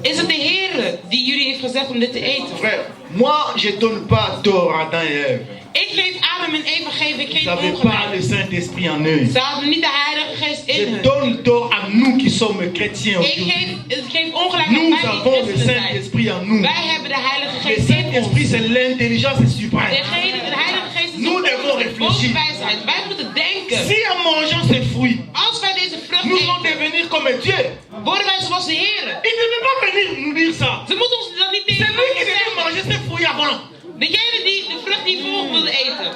is het de Heer die jullie heeft gezegd om dit te eten? Frère, moi je donne pas tort à Adam et Ève. Ik geef Adam en Eva ik Ils geen n'avaient pas ongelijk. le Saint-Esprit en eux. Ze hadden niet de Heilige Geest in Je hen. donne tort à nous qui sommes chrétiens Ik aujourd'hui. geef ongelijk aan Nous wij avons die le christenen zijn. Saint-Esprit en nous. Wij hebben de Heilige Le Geest in ons. Saint-Esprit, c'est l'intelligence suprême. De Heilige Geest is Nous onze devons réfléchir. bovenwijsheid. Wij moeten denken. Si en mangeant ces fruits, Als wij deze vrucht nous allons eten, devenir comme Dieu, worden wij zoals de Heer. il ne peut pas venir nous dire ça. Ze moeten ons dat niet C'est tegen lui qui ons devait zeggen. manger ces fruits avant. Degene die de vrucht niet voor wilde eten.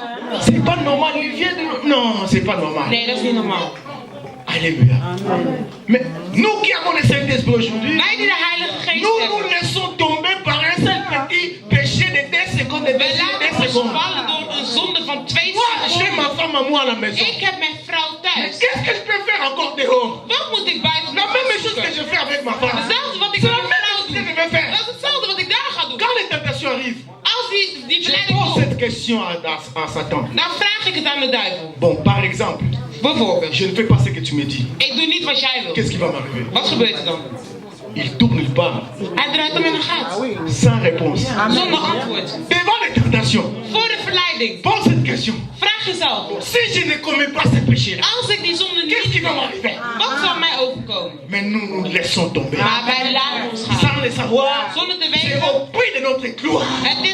C'est pas normal, il vient de... Non, c'est pas normal. Nee, dat is niet normaal. Alléluia. Mais nous qui avons le Saint-Esprit aujourd'hui, Wij die de Heilige Geest nous hebben. nous laissons tomber par un seul petit péché de 2 secondes, de 2 Wij laten ons secondes. vallen door een zonde van 2 Moi, j'ai seconden. ma femme à moi à la maison. Ik heb mijn vrouw Mais thuis. qu'est-ce que je peux faire encore dehors? Wat moet ik buiten La nog même gaan chose que zoeken? je fais avec ma femme. Hetzelfde wat ik C'est met la mijn même vrouw chose que doe. je vais faire. Dat is hetzelfde wat ik daar ga doen. Quand les tentations arrivent, Als die je verleiding pose komt, cette question à Satan. dan vraag ik het aan de duivel. Bon, par exemple, Bijvoorbeeld, je ne fais pas ce que tu me dis. ik doe niet wat jij wil. Qu'est-ce qui va m'arriver? Wat gebeurt er dan? Il tourne, il part, Hij draait hem in een gat. sans réponse. Zonder antwoord. Devant les tentations, Voor de verleiding. pose cette question. Vraag jezelf. Si je ne commets pas ce péché-là, Als ik die zonde qu'est-ce niet qui va doe, m'arriver? wat zal mij overkomen? Mais nous nous laissons tomber. Maar wij laten ons gaan. Sans le savoir, Zonder te c'est weten, au prix de notre gloire. het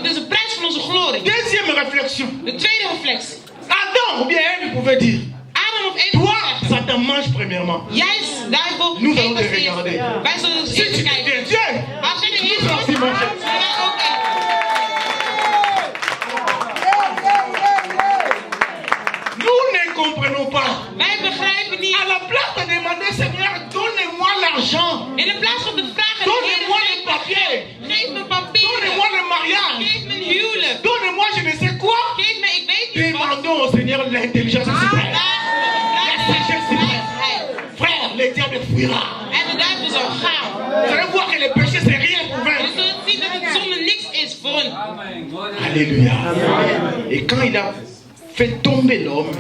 is de prijs van onze glorie. Deuxième réflexion. De tweede reflectie. Adam ou bien Ève pouvait dire, Adam of Eva toi, zeggen. Satan mange premièrement. Jij duivel, Nous ik allons was te eerst. regarder. Wij zullen eens Si tu even kijken. deviens Dieu, Als jij de Heer nous allons aussi bent, manger. zullen wij ook eten. Nous ne comprenons pas. Wij begrijpen niet. À la place de demander, Seigneur, donne-moi l'argent. In de plaats van te vragen, Donne-moi Heer, les papiers. geef me papieren. Donne-moi le mariage. Geef me een huwelijk. Donne-moi je ne sais quoi. Geef me, ik weet niet wat. Demandons au Seigneur l'intelligence suprême. fuira. En de duivel zal gaan. Vous allez voir que le péché c'est rien pour Je vaincre. zult zien dat het zonde niks is voor hun. Alléluia. Et quand il a fait tomber l'homme,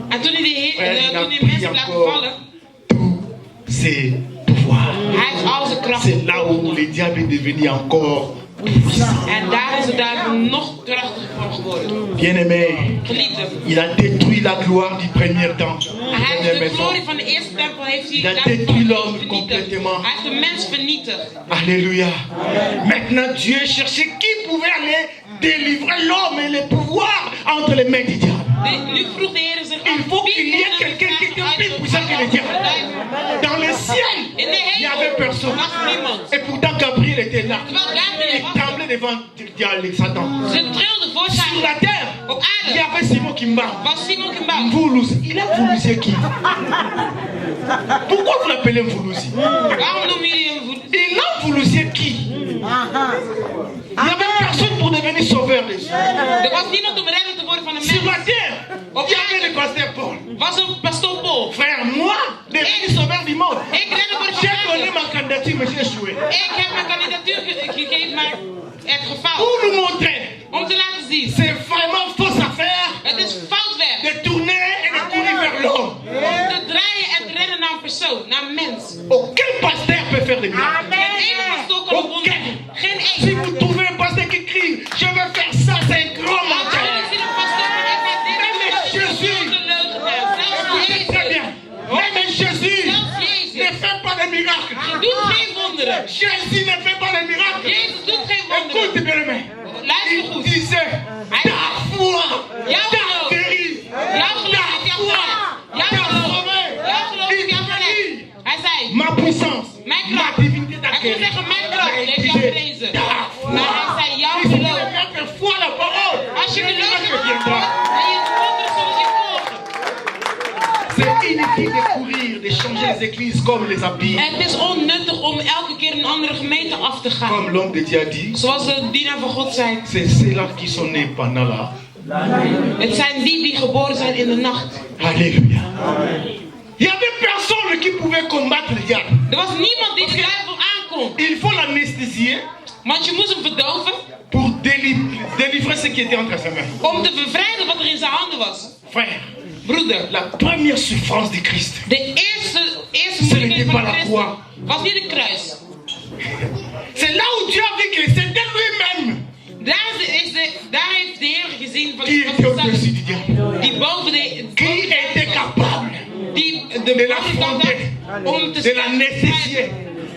En toen hij il a die pris mensen laat encore vallen, tous ses pouvoirs. hij heeft al zijn kracht. C'est là où le diable est devenu encore puissant. En daar is de duivel nog krachtiger van geworden. Bien-aimé, Geliefde. il a détruit la gloire du premier temps. Hij heeft de glorie van de eerste tempel heeft hij Il a daar détruit l'homme vernietigd. complètement. Hij heeft de mens vernietigd. Alléluia. Maintenant, Dieu cherchait qui pouvait aller délivrer l'homme et le pouvoir entre les mains du diable. Nu vroeg de Heer zich Il faut qu'il y ait quelqu'un qui était plus puissant que le diable. Dans le ciel, il n'y avait personne. Et pourtant, Gabriel était là. Il tremblait devant le diable et Satan. Ze trilde voor Sur zijn la terre, op il y aarde. avait Simon Kimba. Was Simon Kimbouw. Mvoulouzi. Il est Mvoulouzi qui? Pourquoi vous l'appelez Mvoulouzi? Waarom noem je hem voet? Il a Mvoulouzi qui? Il n'y avait personne pour devenir sauveur des gens. Er was niemand om redder te worden van de Sur mens. la terre, il y avait le pasteur Paul. Was een pastoor Paul. Frère, moi, devenir sauveur du monde. Ik redder voor J'ai de donné aarde. ma candidature, mais j'ai échoué. Ik heb mijn kandidatuur gegeven, maar het gefaald. Pour nous montrer, Om te laten zien. c'est vraiment fausse affaire Het is fout werk. de tourner et de courir vers l'homme. Om te draaien en te rennen naar een persoon, naar een mens. Aucun pasteur peut faire des miracles. Geen ene pastoor kan een wonder doen. Geen Si één. vous trouvez un pasteur qui crie, je vais faire ça, c'est un grand Als menteur. jullie zien een pastoor van ik ga dit doen, dat is een grote leugenaar. Écoutez très Zelfs bien. Jezus. Même Jésus Zelfs ne Jezus. fait pas de miracles. Doet geen wonderen. Jésus ne fait pas de miracles. Jezus doet geen Écoute wonderen. bien, aimé. Luister Il goed. disait, ta foi Jouw t'a geloof. guéri. Jouw geloof heeft jou gered. Jouw t'a geloof. sauvé. Jouw geloof heeft jou gered. Hij zei, Ma puissance, mijn ma kracht. divinité t'a Hij kon guéri. zeggen, mijn kracht Mais il heeft jou disait, genezen. ta Maar hij foi. zei, jouw Il faut geloof. mettre foi à la parole. Als je Le gelooft miracle viendra. en je wonderen zullen je volgen. C'est inutile de courir, de changer les églises comme les habits. Het is onnuttig om elke keer een andere gemeente af te gaan. Comme l'homme de Dieu a dit, Zoals de dienaar van God zei. c'est ceux-là qui sont nés pendant la. Het zijn die geboren zijn in de nacht. Alléluia. Il y avait personne qui pouvait combattre le diable. Er was niemand die de duivel aankon. Il faut l'anesthésier Want je moest hem verdoven pour délivrer ce qui était entre ses mains. om te bevrijden wat er in zijn handen was. Frère, Broeder, la première souffrance du Christ, de eerste Ce moeilijkheid n'était van pas la Christus croix. was niet de kruis. c'est là où Dieu a vu que c'était lui-même Daar heeft de Heer gezien van qui était au-dessus du diable, die boven qui était capable die de de l'affronter, om te de l'anesthésier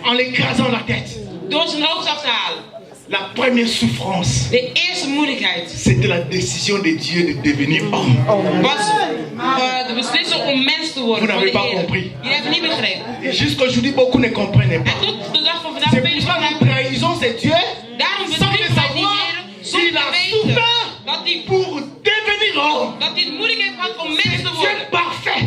en l'écrasant la tête. door zijn hoofd af te halen. La première souffrance, De eerste moeilijkheid c'était la décision de Dieu de devenir homme. was de beslissing om mens te worden Vous van n'avez de pas Heer. compris. Je hebt het niet begrepen. Et jusqu'aujourd'hui, beaucoup ne comprennent pas. En tot de dag van vandaag C'est ben je pour ça que nous trahissons ce Dieu daarom sans le bedriegt hij die savoir. Heer Il zonder a te weten souffert dat hij pour devenir homme. dat hij het moeilijk heeft gehad om C'est mens te Dieu worden. parfait.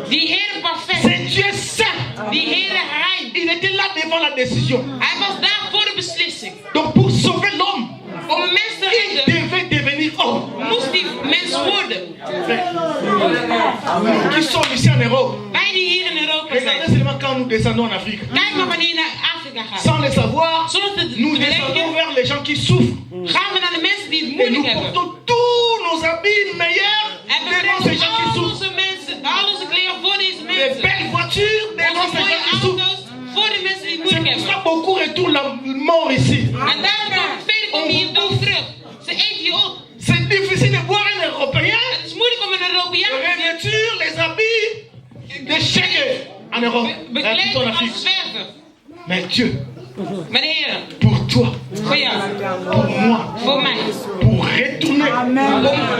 Die Heer perfect. C'est Dieu saint. Die Heer rein. Il était là devant la décision. Hij was daar voor de beslissing. Donc pour sauver l'homme, Om een mens te il redden devait devenir homme. moest die mens worden. Nous qui sommes ici en Europe, Wij die hier in Europa regardez zijn. seulement quand nous descendons en Afrique. Kijk maar wanneer je naar Afrika gaat. Sans le savoir, Zonder te nous descendons bedenken vers les gens qui souffrent. gaan we naar de mensen die het Et nous moeilijk hebben. portons tous nos habits meilleurs En we devant ces brengen gens qui al souffrent. onze mensen, al onze kleren voor deze Les mensen. belles voitures devant Onze ces mooie gens qui souffrent. auto's voor de mensen die het C'est moeilijk pour hebben. ça beaucoup retournent la mort ici. En daarom komen velen komen hier dood terug. Ze eten je op. C'est difficile de voir un Européen Het is moeilijk om een Europeaan te revêtir les habits de chèque en Europe, tout en bekleed als Afrique. zwerver. Mais Dieu, Maar de Heer, pour toi, voor jou, pour moi, voor mij, pour retourner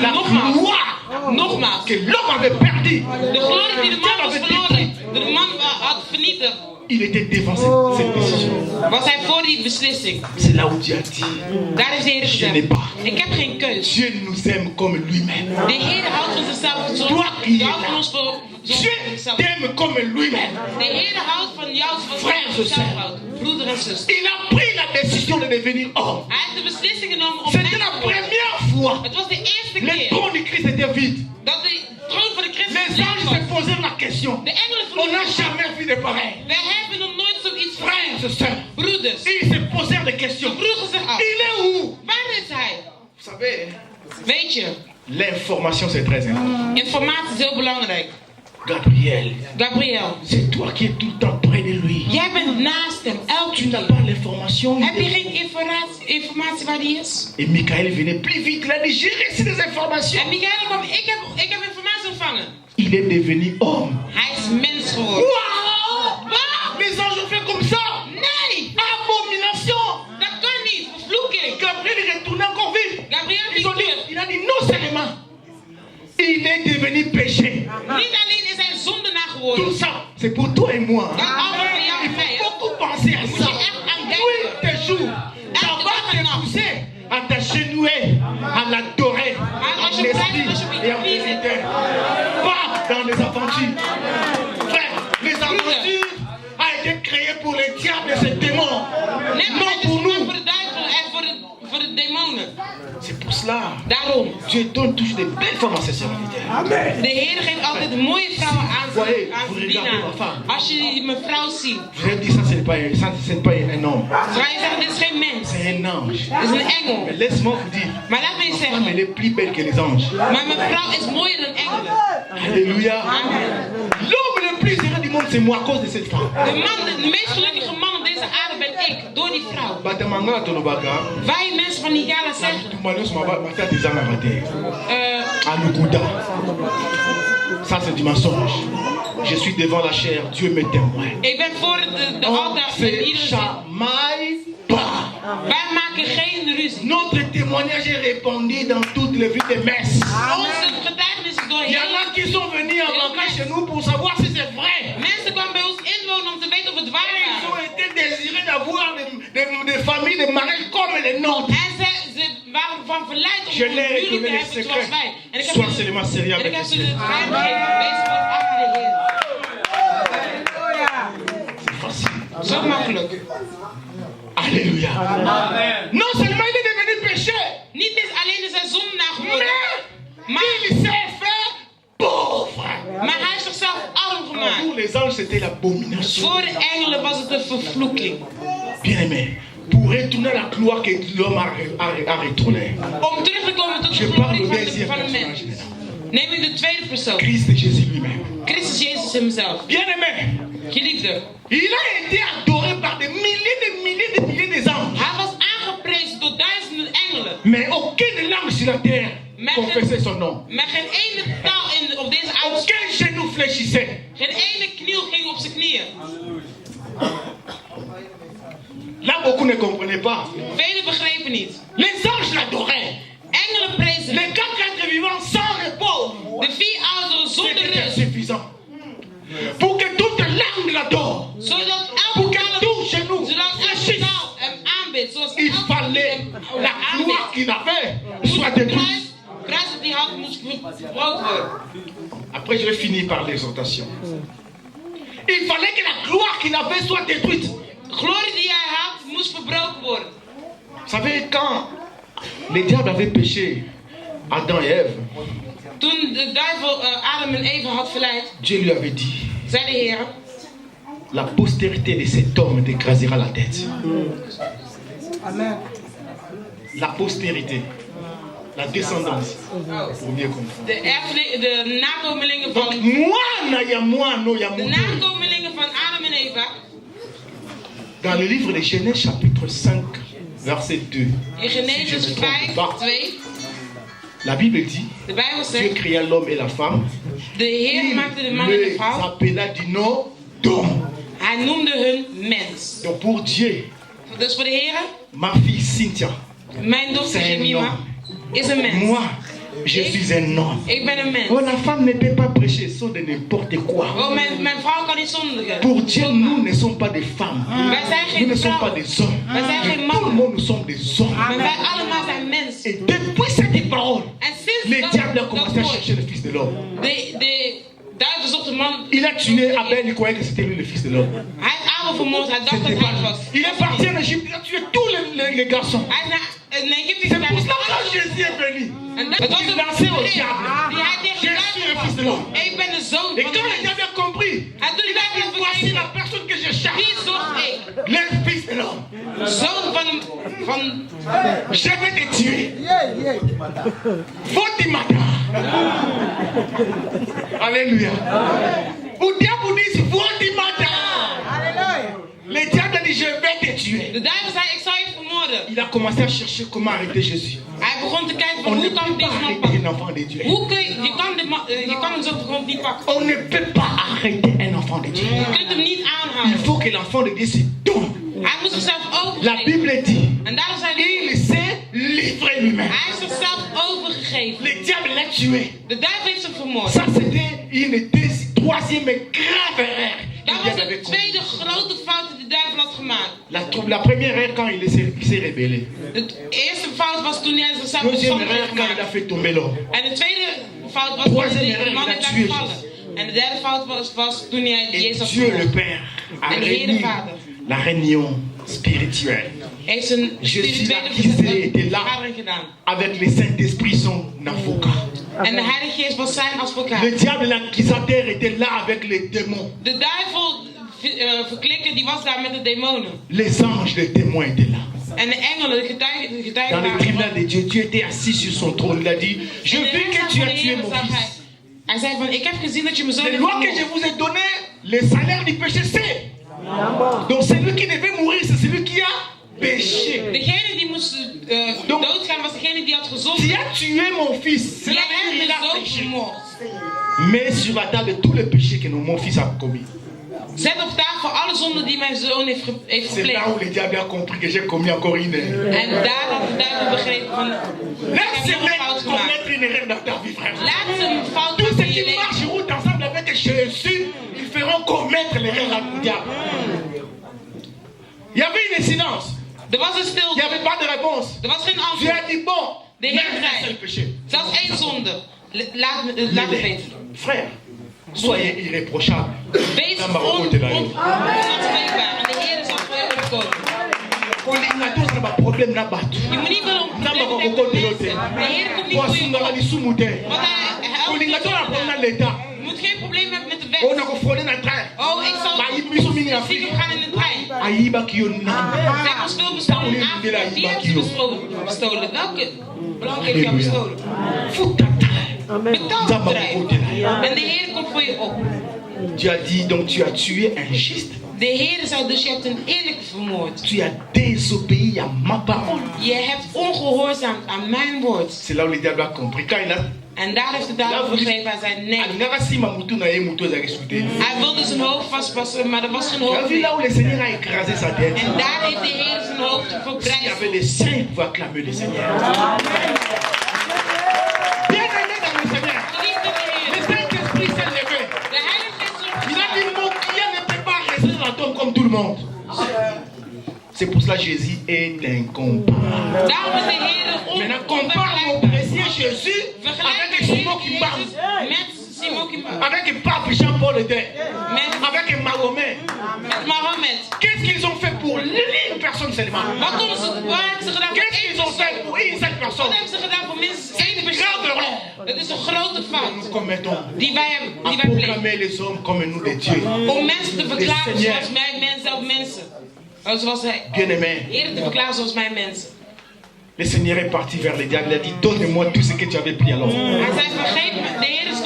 la gloire nogmaals, que l'homme avait perdue, de glorie die de man was verloren, die de man had vernietigd, il était devant cette décision. was hij voor die beslissing. C'est là où Dieu a dit, Daar heeft de Heer je n'ai gezegd, pas. ik heb geen keus. Dieu nous aime comme lui-même. De Heer houdt van zichzelf Toi zoals qui hij es houdt van ons là, zoals Dieu van zichzelf. t'aime comme lui-même. De Heer houdt van jou zoals Frères hij et van zichzelf sœurs. houdt. Broeder en zuster. Il a pris la décision de devenir homme. Hij heeft de beslissing genomen om mens C'était te la worden. première fois. Het was de eerste Le keer trône du Christ était vide. dat de troon van de Christus Les anges se posaient la question. De engelen On vroegen n'a zich af. jamais vu de pareil. Wij hebben nog nooit zoiets Frères et gezien. sœurs. Broeders, Et ils se posèrent des questions. ze vroegen zich af. Il est où? Waar is hij? Vous savez, Weet je, l'information c'est très important. informatie is heel belangrijk. Gabriel, Gabriel, c'est toi qui es tout le temps près de lui. jij bent naast hem, elke Tu n'as keer. pas l'information. Heb je geen informatie waar die is? Et Michael venait plus vite. Il a dit, j'ai reçu des informations. En Michael kwam, ik heb informatie ontvangen. Il est devenu homme. Hij is mens geworden. Wow! Wat? Les anges ont fait comme ça. Nee, Abomination. dat kan niet. Vervloeking. Gabriel est retourné encore vite. Gabriel Ils ont dit, terug. il a dit non seulement. Il est devenu péché. Niet alleen is hij zondenaar geworden. Tout ça, c'est pour toi et moi. Dat allemaal voor jou Il en mij. faut beaucoup penser à Moet ça. je echt aan Oui, denken. tes jours. Ça va te pousser à t'agenouiller, à l'adorer en esprit et en vérité. Pas dans les aventures. Frère, les aventures ont été créées pour les diables et ses démons. Nee, maar Non het is pour gemaakt nous. voor de duivel en voor de demonen. C'est pour cela. Daarom. Dieu donne toujours des belles femmes à ses serviteurs. De Heer geeft altijd mooie vrouwen aan Voyez, zijn vous regardez ma dienaar. femme. Als je mijn vrouw ziet, Je vous ai dit, ça, c'est pas un homme. dan ga je zeggen, dit is geen mens. C'est un ange. Dit is een Mais engel. laisse-moi vous dire, Maar laat mij ma femme, elle zeggen, est plus belle que les anges. maar mijn vrouw is mooier dan engelen. Alléluia. Amen. L'homme le plus heureux du monde, c'est moi à cause de cette femme. De meest gelukkige man op deze aarde ben ik, door die vrouw. Batamanga Tolobaka, Wij mensen van Nigala zeggen, Tumanos Mabata des Anarate, eh, Alukuda. Ça, c'est du mensonge. Je suis devant la chair, Dieu me témoigne. ik ben voor de On altaar ne in iedere zin. chamaille pas. Wij maken geen ruzie. Notre témoignage est répandu dans toutes les villes des messes. Onze getuigenis is Il y en a doorheen. qui sont venus en vacances chez nous pour savoir si c'est vrai. Mensen kwamen bij ons inwonen om te weten of het waar Ils ont was. été désirés d'avoir des familles, des mariages comme les nôtres. En ze waren van verleid om Je een l'ai huwelijk te donné les hebben zoals secrets. wij. En ik Sois seulement sérieux en avec ik heb les ze cieux. het geheim gegeven. Wees voor achter de Heer. C'est facile. Zo makkelijk. Alléluia. Non seulement il est devenu péché, Niet is alleen is hij zondaar geworden, mais maar, il s'est fait pauvre. maar hij heeft zichzelf arm Pour gemaakt. les anges, c'était l'abomination. Voor de engelen was het een vervloeking. Bien-aimé, pour retourner à la gloire que l'homme a retourné. Om terug te komen tot Je de parle glorie au van deuxième de personnage mens. maintenant. Neem je de tweede persoon. Christ Jésus lui-même. Christus Jezus hemzelf. Bien-aimé, Geliefde. il a été adoré par des milliers des anges. Hij was aangeprezen door duizenden engelen. Mais aucune langue sur la terre confessait son nom. Maar geen ene taal op deze aarde. Aucun genou fléchissait. Geen ene kniel ging op zijn knieën. Là, beaucoup ne comprenaient pas. Velen begrepen niet. Les anges l'adoraient. Engelen prezen. Les 4 êtres vivants sans repos. De 4 ouderen zonder C'était rust. suffisant. Pour que toute langue l'adore. Zodat Pour elke que taal tout genou zodat elke fléchisse. taal hem aanbidt. Zoals Il elke fallait hem la gloire aanbidt. qu'il avait Moest soit het détruite. kruis dat hij had moest verbroken worden. Après, je vais finir par l'exhortation. Il fallait que la gloire qu'il avait soit détruite. Glorie die hij had moest verbroken worden. Vous savez, quand les diables avaient péché, Adam et Ève, Toen de duivel Adam en Eva had verleid, Dieu lui avait dit, zei de Heer, la postérité de cet homme t'écrasera la tête. La postérité, la descendance, pour mieux comprendre. de nakomelingen Donc, van, moi, ya moi, no, ya de moi. nakomelingen van Adam en Eva. Dans le livre de Genèse, chapitre 5, verset 2, In Genesis Si je me trompe 5, pas. 2, la Bible dit, de Bijbel Dieu zegt, créa l'homme et la femme. de Heer Il maakte de man en de les vrouw. appela du nom d'homme. Hij noemde hun mens. Donc pour Dieu, Dus voor de Heer, ma fille Cynthia, mijn dochter c'est un Jemima homme. is een mens. Moi, je suis un homme. Ik ben een mens. Oh, la femme ne peut pas prêcher sur de n'importe quoi. Oh, mijn vrouw kan niet zondigen. Pour Dieu, nous ne sommes pas des femmes. Wij zijn Nous geen ne sommes pas vrouwen. des hommes. Wij zijn geen Tout le mannen. monde, nous sommes des hommes. Maar wij allemaal zijn mensen. Et depuis cette parole, En sinds les dat, diables ont dat commencé à woord, chercher le fils de l'homme. de duivel zocht de man. Il a tué Abel, il croyait que c'était lui le fils de l'homme. Hij heeft Abel vermoord, hij dacht dat C'était hij het pas was. lui. Il est parti en Égypte, il a tué tous les garçons. Hij is naar Egypte C'est pour gegaan. cela que quand Jésus est venu, En dat was il een lançait au bericht diable. die hij tegen Je de suis le duivel fils was. de l'homme. Ik ben de zoon Et van quand de le mens. diable a compris, En toen de duivel heeft voici la begrepen, personne que je cherche, wie zocht ik? le fils de l'homme. Zoon van Je vais te tuer. Fatimata. Alléluia. Ou diable dit Fatimata. Le diable dit je vais te tuer. De duivel zei, ik zal je vermoorden. Il a commencé à chercher comment arrêter Jésus. Hij begon te kijken On van ne hoe peut kan ik pas deze man arrêter pakken. un enfant de Dieu. Hoe kun je kan hem zo gewoon niet pakken. On ne peut pas arrêter un enfant de Dieu. Je kunt hem niet Il aanhouden. faut que l'enfant de Dieu se donne. Hij moet zichzelf La overgeven. Bible dit, En daarom zei hij, il s'est livré lui-même. hij heeft zichzelf overgegeven. Le diable l'a tué. De duivel heeft hem vermoord. Ça c'était une troisième grave erreur. Dat qu'il was avait de commise. tweede grote fout die de duivel had gemaakt. La première erreur quand il s'est rebellé. De eerste fout was toen hij zichzelf Deuxième opstandig erreur heeft quand il a gemaakt. fait tomber l'homme. En de tweede fout was toen Troisième hij erreur, de man il a heeft tué laten vallen. En de derde fout was toen hij Et Jezus had Dieu le vermoord. Père a En de Heere réuni Vader la réunion spirituelle Hij heeft een Je suis spirituele accusé était là vergadering gedaan. avec le Saint-Esprit son avocat. En de Heilige Geest was zijn advocaat. Le diable l'accusateur était là avec les démons. De duivel verklikker die was daar met de demonen. Les anges, les témoins étaient là. En de engelen, de getuigen Dans le waren tribunal de Dieu, Dieu était assis sur son trône. Il a dit, je in de veux que rechtszaal tu van as de tué Heer mon zag hij. fils. Hij zei van, ik heb gezien dat je mijn zoon Les hebt lois que je vermoord. vous ai données, le salaire du péché, c'est. Donc celui qui devait mourir, c'est celui qui a péché. Degene die moest doodgaan was degene die had Tu gezondigd. as tué mon fils. C'est Je la hebt il mijn a zoon péché. vermoord. Mais sur la table tous les péchés que mon fils a commis. Zet op tafel alle zonden die mijn zoon heeft C'est gepleegd. là où le diable a compris que j'ai commis encore une erreur. En daar had de duivel begrepen van, ik heb nog een fout Laisse-moi gemaakt. commettre une erreur dans ta vie, frère. Laat ze een fout Tous maken ceux in je qui leven. marcheront ensemble avec Jésus, ils feront commettre l'erreur à le diable. Il y avait une incidence. Er was een Il n'y stilte. avait pas de réponse. Er was geen Dieu antwoord. a dit, bon, De même Heer un seul zei, péché. zelfs één zonde. Laat het weten. Frère, soyez irréprochable. Wees Dans ma côté là. onaanspreekbaar. En de Heer zal voor je opkomen. On dit, na tous na problème na batu. Je moet niet willen om Na problemen te ba hebben ko met de mensen. lote. De Heer komt niet Kwa voor je singa op. la lisumute. Want hij On helpt dit, niet na tona problème na zonder. l'état. Je moet geen probleem hebben met de On wet. a ko frauder na train. Oh, ik zal Ba yibiso mingi na stiekem Afrique. gaan in de trein. Ayiba kiyo na. Ze hebben ons veel bestolen in Afrika. Wie heeft ze bestolen? Welke belang heeft jou bestolen? Futata. Betaal het bedrijf. En de Heer komt voor je op. Dieu a dit, donc tu as tué un juste. De Heer zei dus, je hebt een eerlijke vermoord. Tu as désobéi à ma parole. Je hebt ongehoorzaamd aan mijn woord. C'est là où le diable a compris. Quand il a. En daar heeft de duivel begrepen. Hij zei nee. Alingaka si mamutu na ye mutu ezalaki soute. Hij wilde zijn hoofd vastpassen, maar er was geen Tu as hoofd vu là où meer. le Seigneur a écrasé sa tête. En daar heeft de Heer zijn hoofd S'il y verbrijzeld. avait des saints, ils pouvaient acclamer le Seigneur. Bien-aimé dans le Seigneur. Geliefde de Le Heer, Saint-Esprit s'est levé. de Heilige Geest is Il a dit, opgestaan. mon client ne peut pas rester dans la tombe comme tout le monde. C'est pour cela que Jésus est incomparable. Daarom is de Heer Maintenant, compare mon onvergelijkbaar. précieux Jésus Vergelijk avec de Simon Heer qui parle, Jezus met Simon Kimba. avec le pape Jean-Paul II, Met avec Mahomet. Mohammed. Qu'est-ce qu'ils ont fait pour une personne seulement? Wat hebben ze gedaan voor Qu'est-ce één qu'ils ont fait persoon? pour une seule Wat personne? hebben ze gedaan voor minstens één Grave persoon? erreur. Dat is een grote Nous fout commettons die wij hebben, à die wij plegen. proclamer les hommes comme nous des dieux. Om mensen te verklaren Seigneur. zoals mijn mensen op mensen. Zoals hij. Bien-aimé, Heer te verklaren zoals mijn mensen. le Seigneur est parti vers le diable. Il a dit, donne-moi tout ce que tu avais pris alors. Hij zei van geef me, de Heer is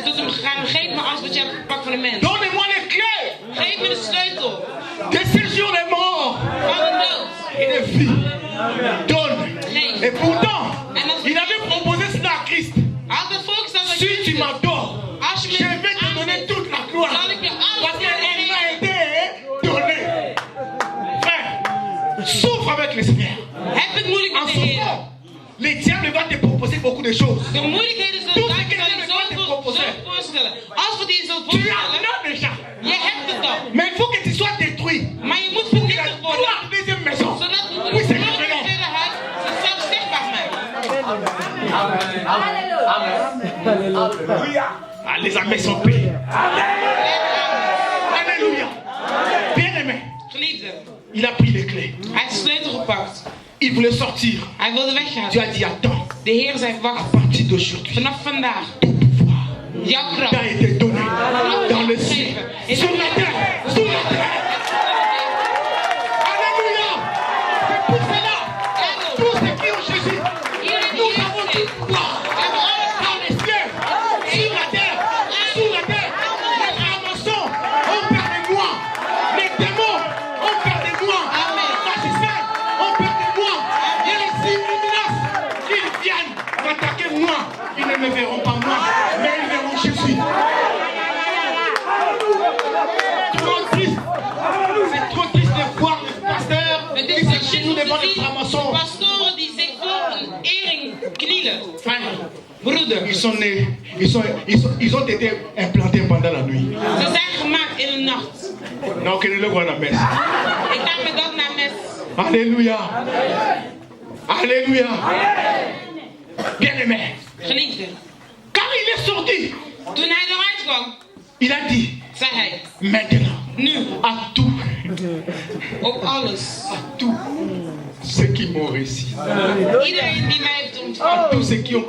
tot hem gegaan. Geef me alles wat je hebt gepakt van de mens. Donne-moi les clés Geef me de sleutel de séjour des morts van de dood. et des vies. Donne. Et pourtant, En als il avait proposé cela à Christ. hij had het voorgesteld dat Si tu je m'adores, als je je me vais te donner aanneemt, toute la gloire. zal ik je Parce alles qu'elle m'a geven. été donnée. Frère, souffre avec le Seigneur. Heb het moeilijk En met de Heer. souffrant, le diable va te proposer beaucoup de choses. De moeilijkheden zullen Tout ce daar que zal le je diable va te proposer. zoveel voorstellen. Als we die zult Tu voorstellen, en as déjà. je hebt het al. Mais il faut que tu sois détruit. Maar je moet Pour que la vernietigd worden. gloire de deuxième maison Zodat we puisse de se glorie révéler. tweede huis zichzelf zichtbaar maken. Ah, les amens sont payés. Alléluia. Bien-aimé, Geliefde, il a pris les clés. hij heeft de sleutel gepakt. Il voulait sortir. Hij wilde weggaan. Dieu a dit, attends, De Heer zei, à wacht. partir d'aujourd'hui, Vanaf vandaag, tout pouvoir t'a été donné dans le ciel, sur la terre, sous la terre. Alléluia. C'est pour cela, tous ceux qui ont Jésus, nous avons tout pouvoir dans les cieux, sur la terre, sous la terre. Les francs-maçons ont peur de moi, les démons ont peur de moi, les magiciens ont peur de moi, et les illuminates, qu'ils viennent m'attaquer moi, ils ne me verront pas moi, mais ils verront Jésus. Trop triste. C'est trop triste de voir les pasteurs qui se genoux devant les francs-maçons. Pastoren die zich voor een ering knielen. Broeder, ils ont été implantés pendant la nuit. Ze zijn gemaakt in een nacht. Non, que le voit la messe. Ik ga met dat naar mes. Alléluia. Alléluia. Bien-aimé. Geliefde. Quand il est sorti, Toen hij eruit kwam, il a dit, zei hij, maintenant, nu, à tout, op alles. à tout ceux qui m'ont réussi, Iedereen die mij heeft à ontvangen. tous ceux qui ont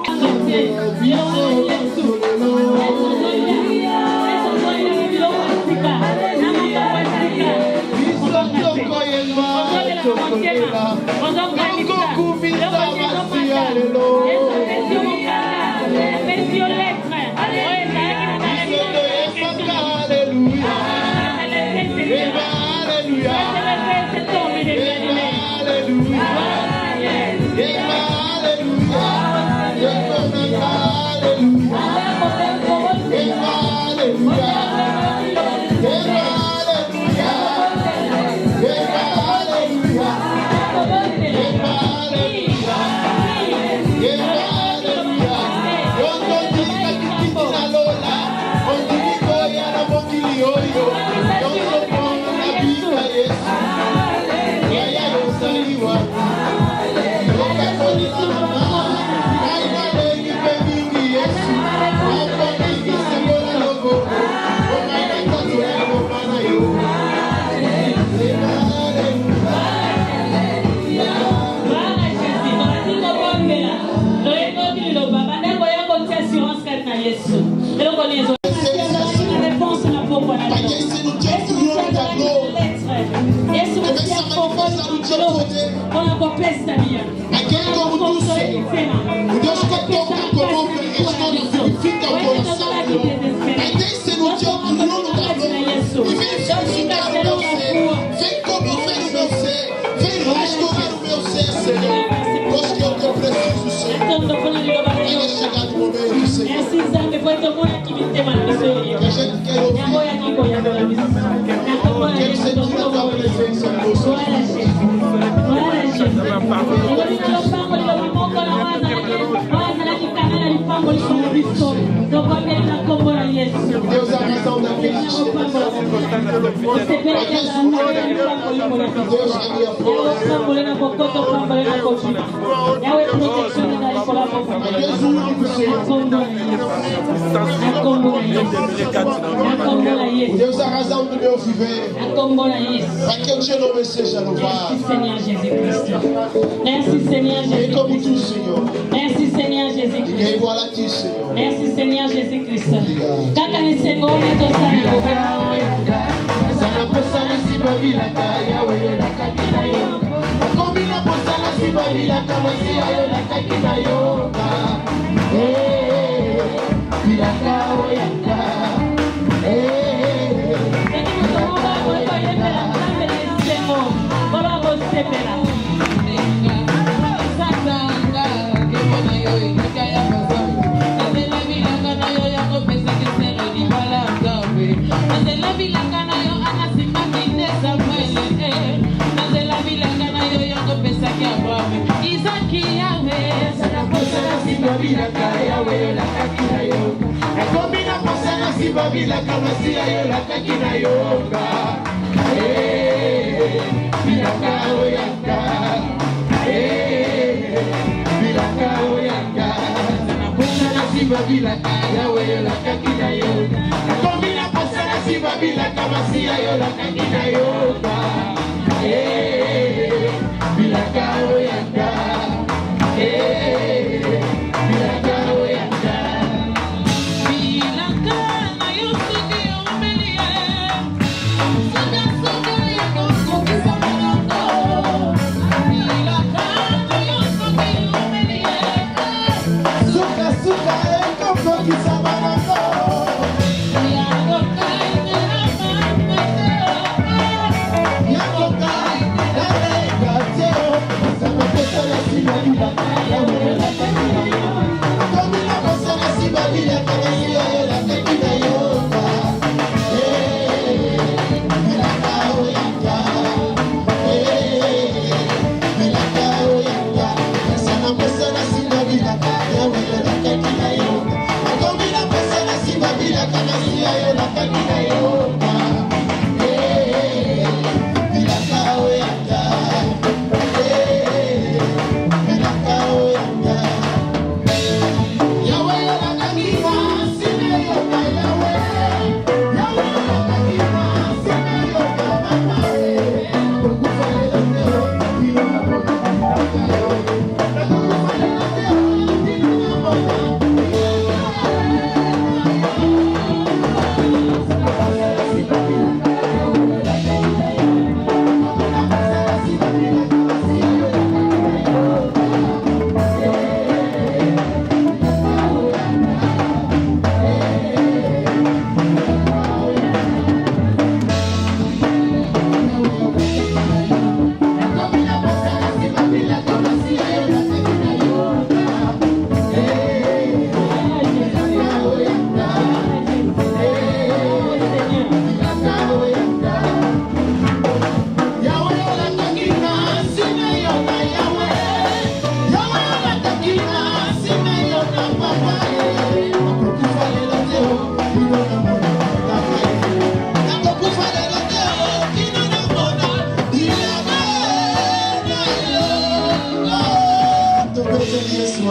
Deus a razão do meu viver. Para que o teu nome seja louvado. Merci Seigneur Ninguém Jésus. como tu, Senhor. Merci Seigneur Jésus Ninguém Christ. igual a ti, Senhor. Merci Seigneur Jésus Christ. Kaka ni sengo neto sana. Sana posana si babila kaya wewe na kakina yo. Komina posana si babila kama si ayo na kakina yo. Bila kawo yaka. Babila kama si ayo la kakina yoga. Bila kao yaka. Bila kao yaka. Sana posana si babila kaya weyo la kakina yoga. Komina posana si babila kama si ayo la kakina yoga. Bila kao yaka. Bila kao yaka. Bila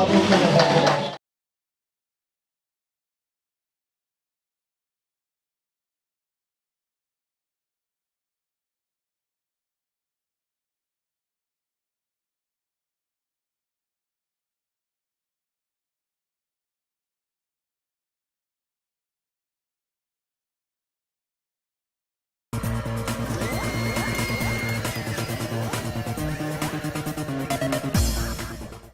à peu près.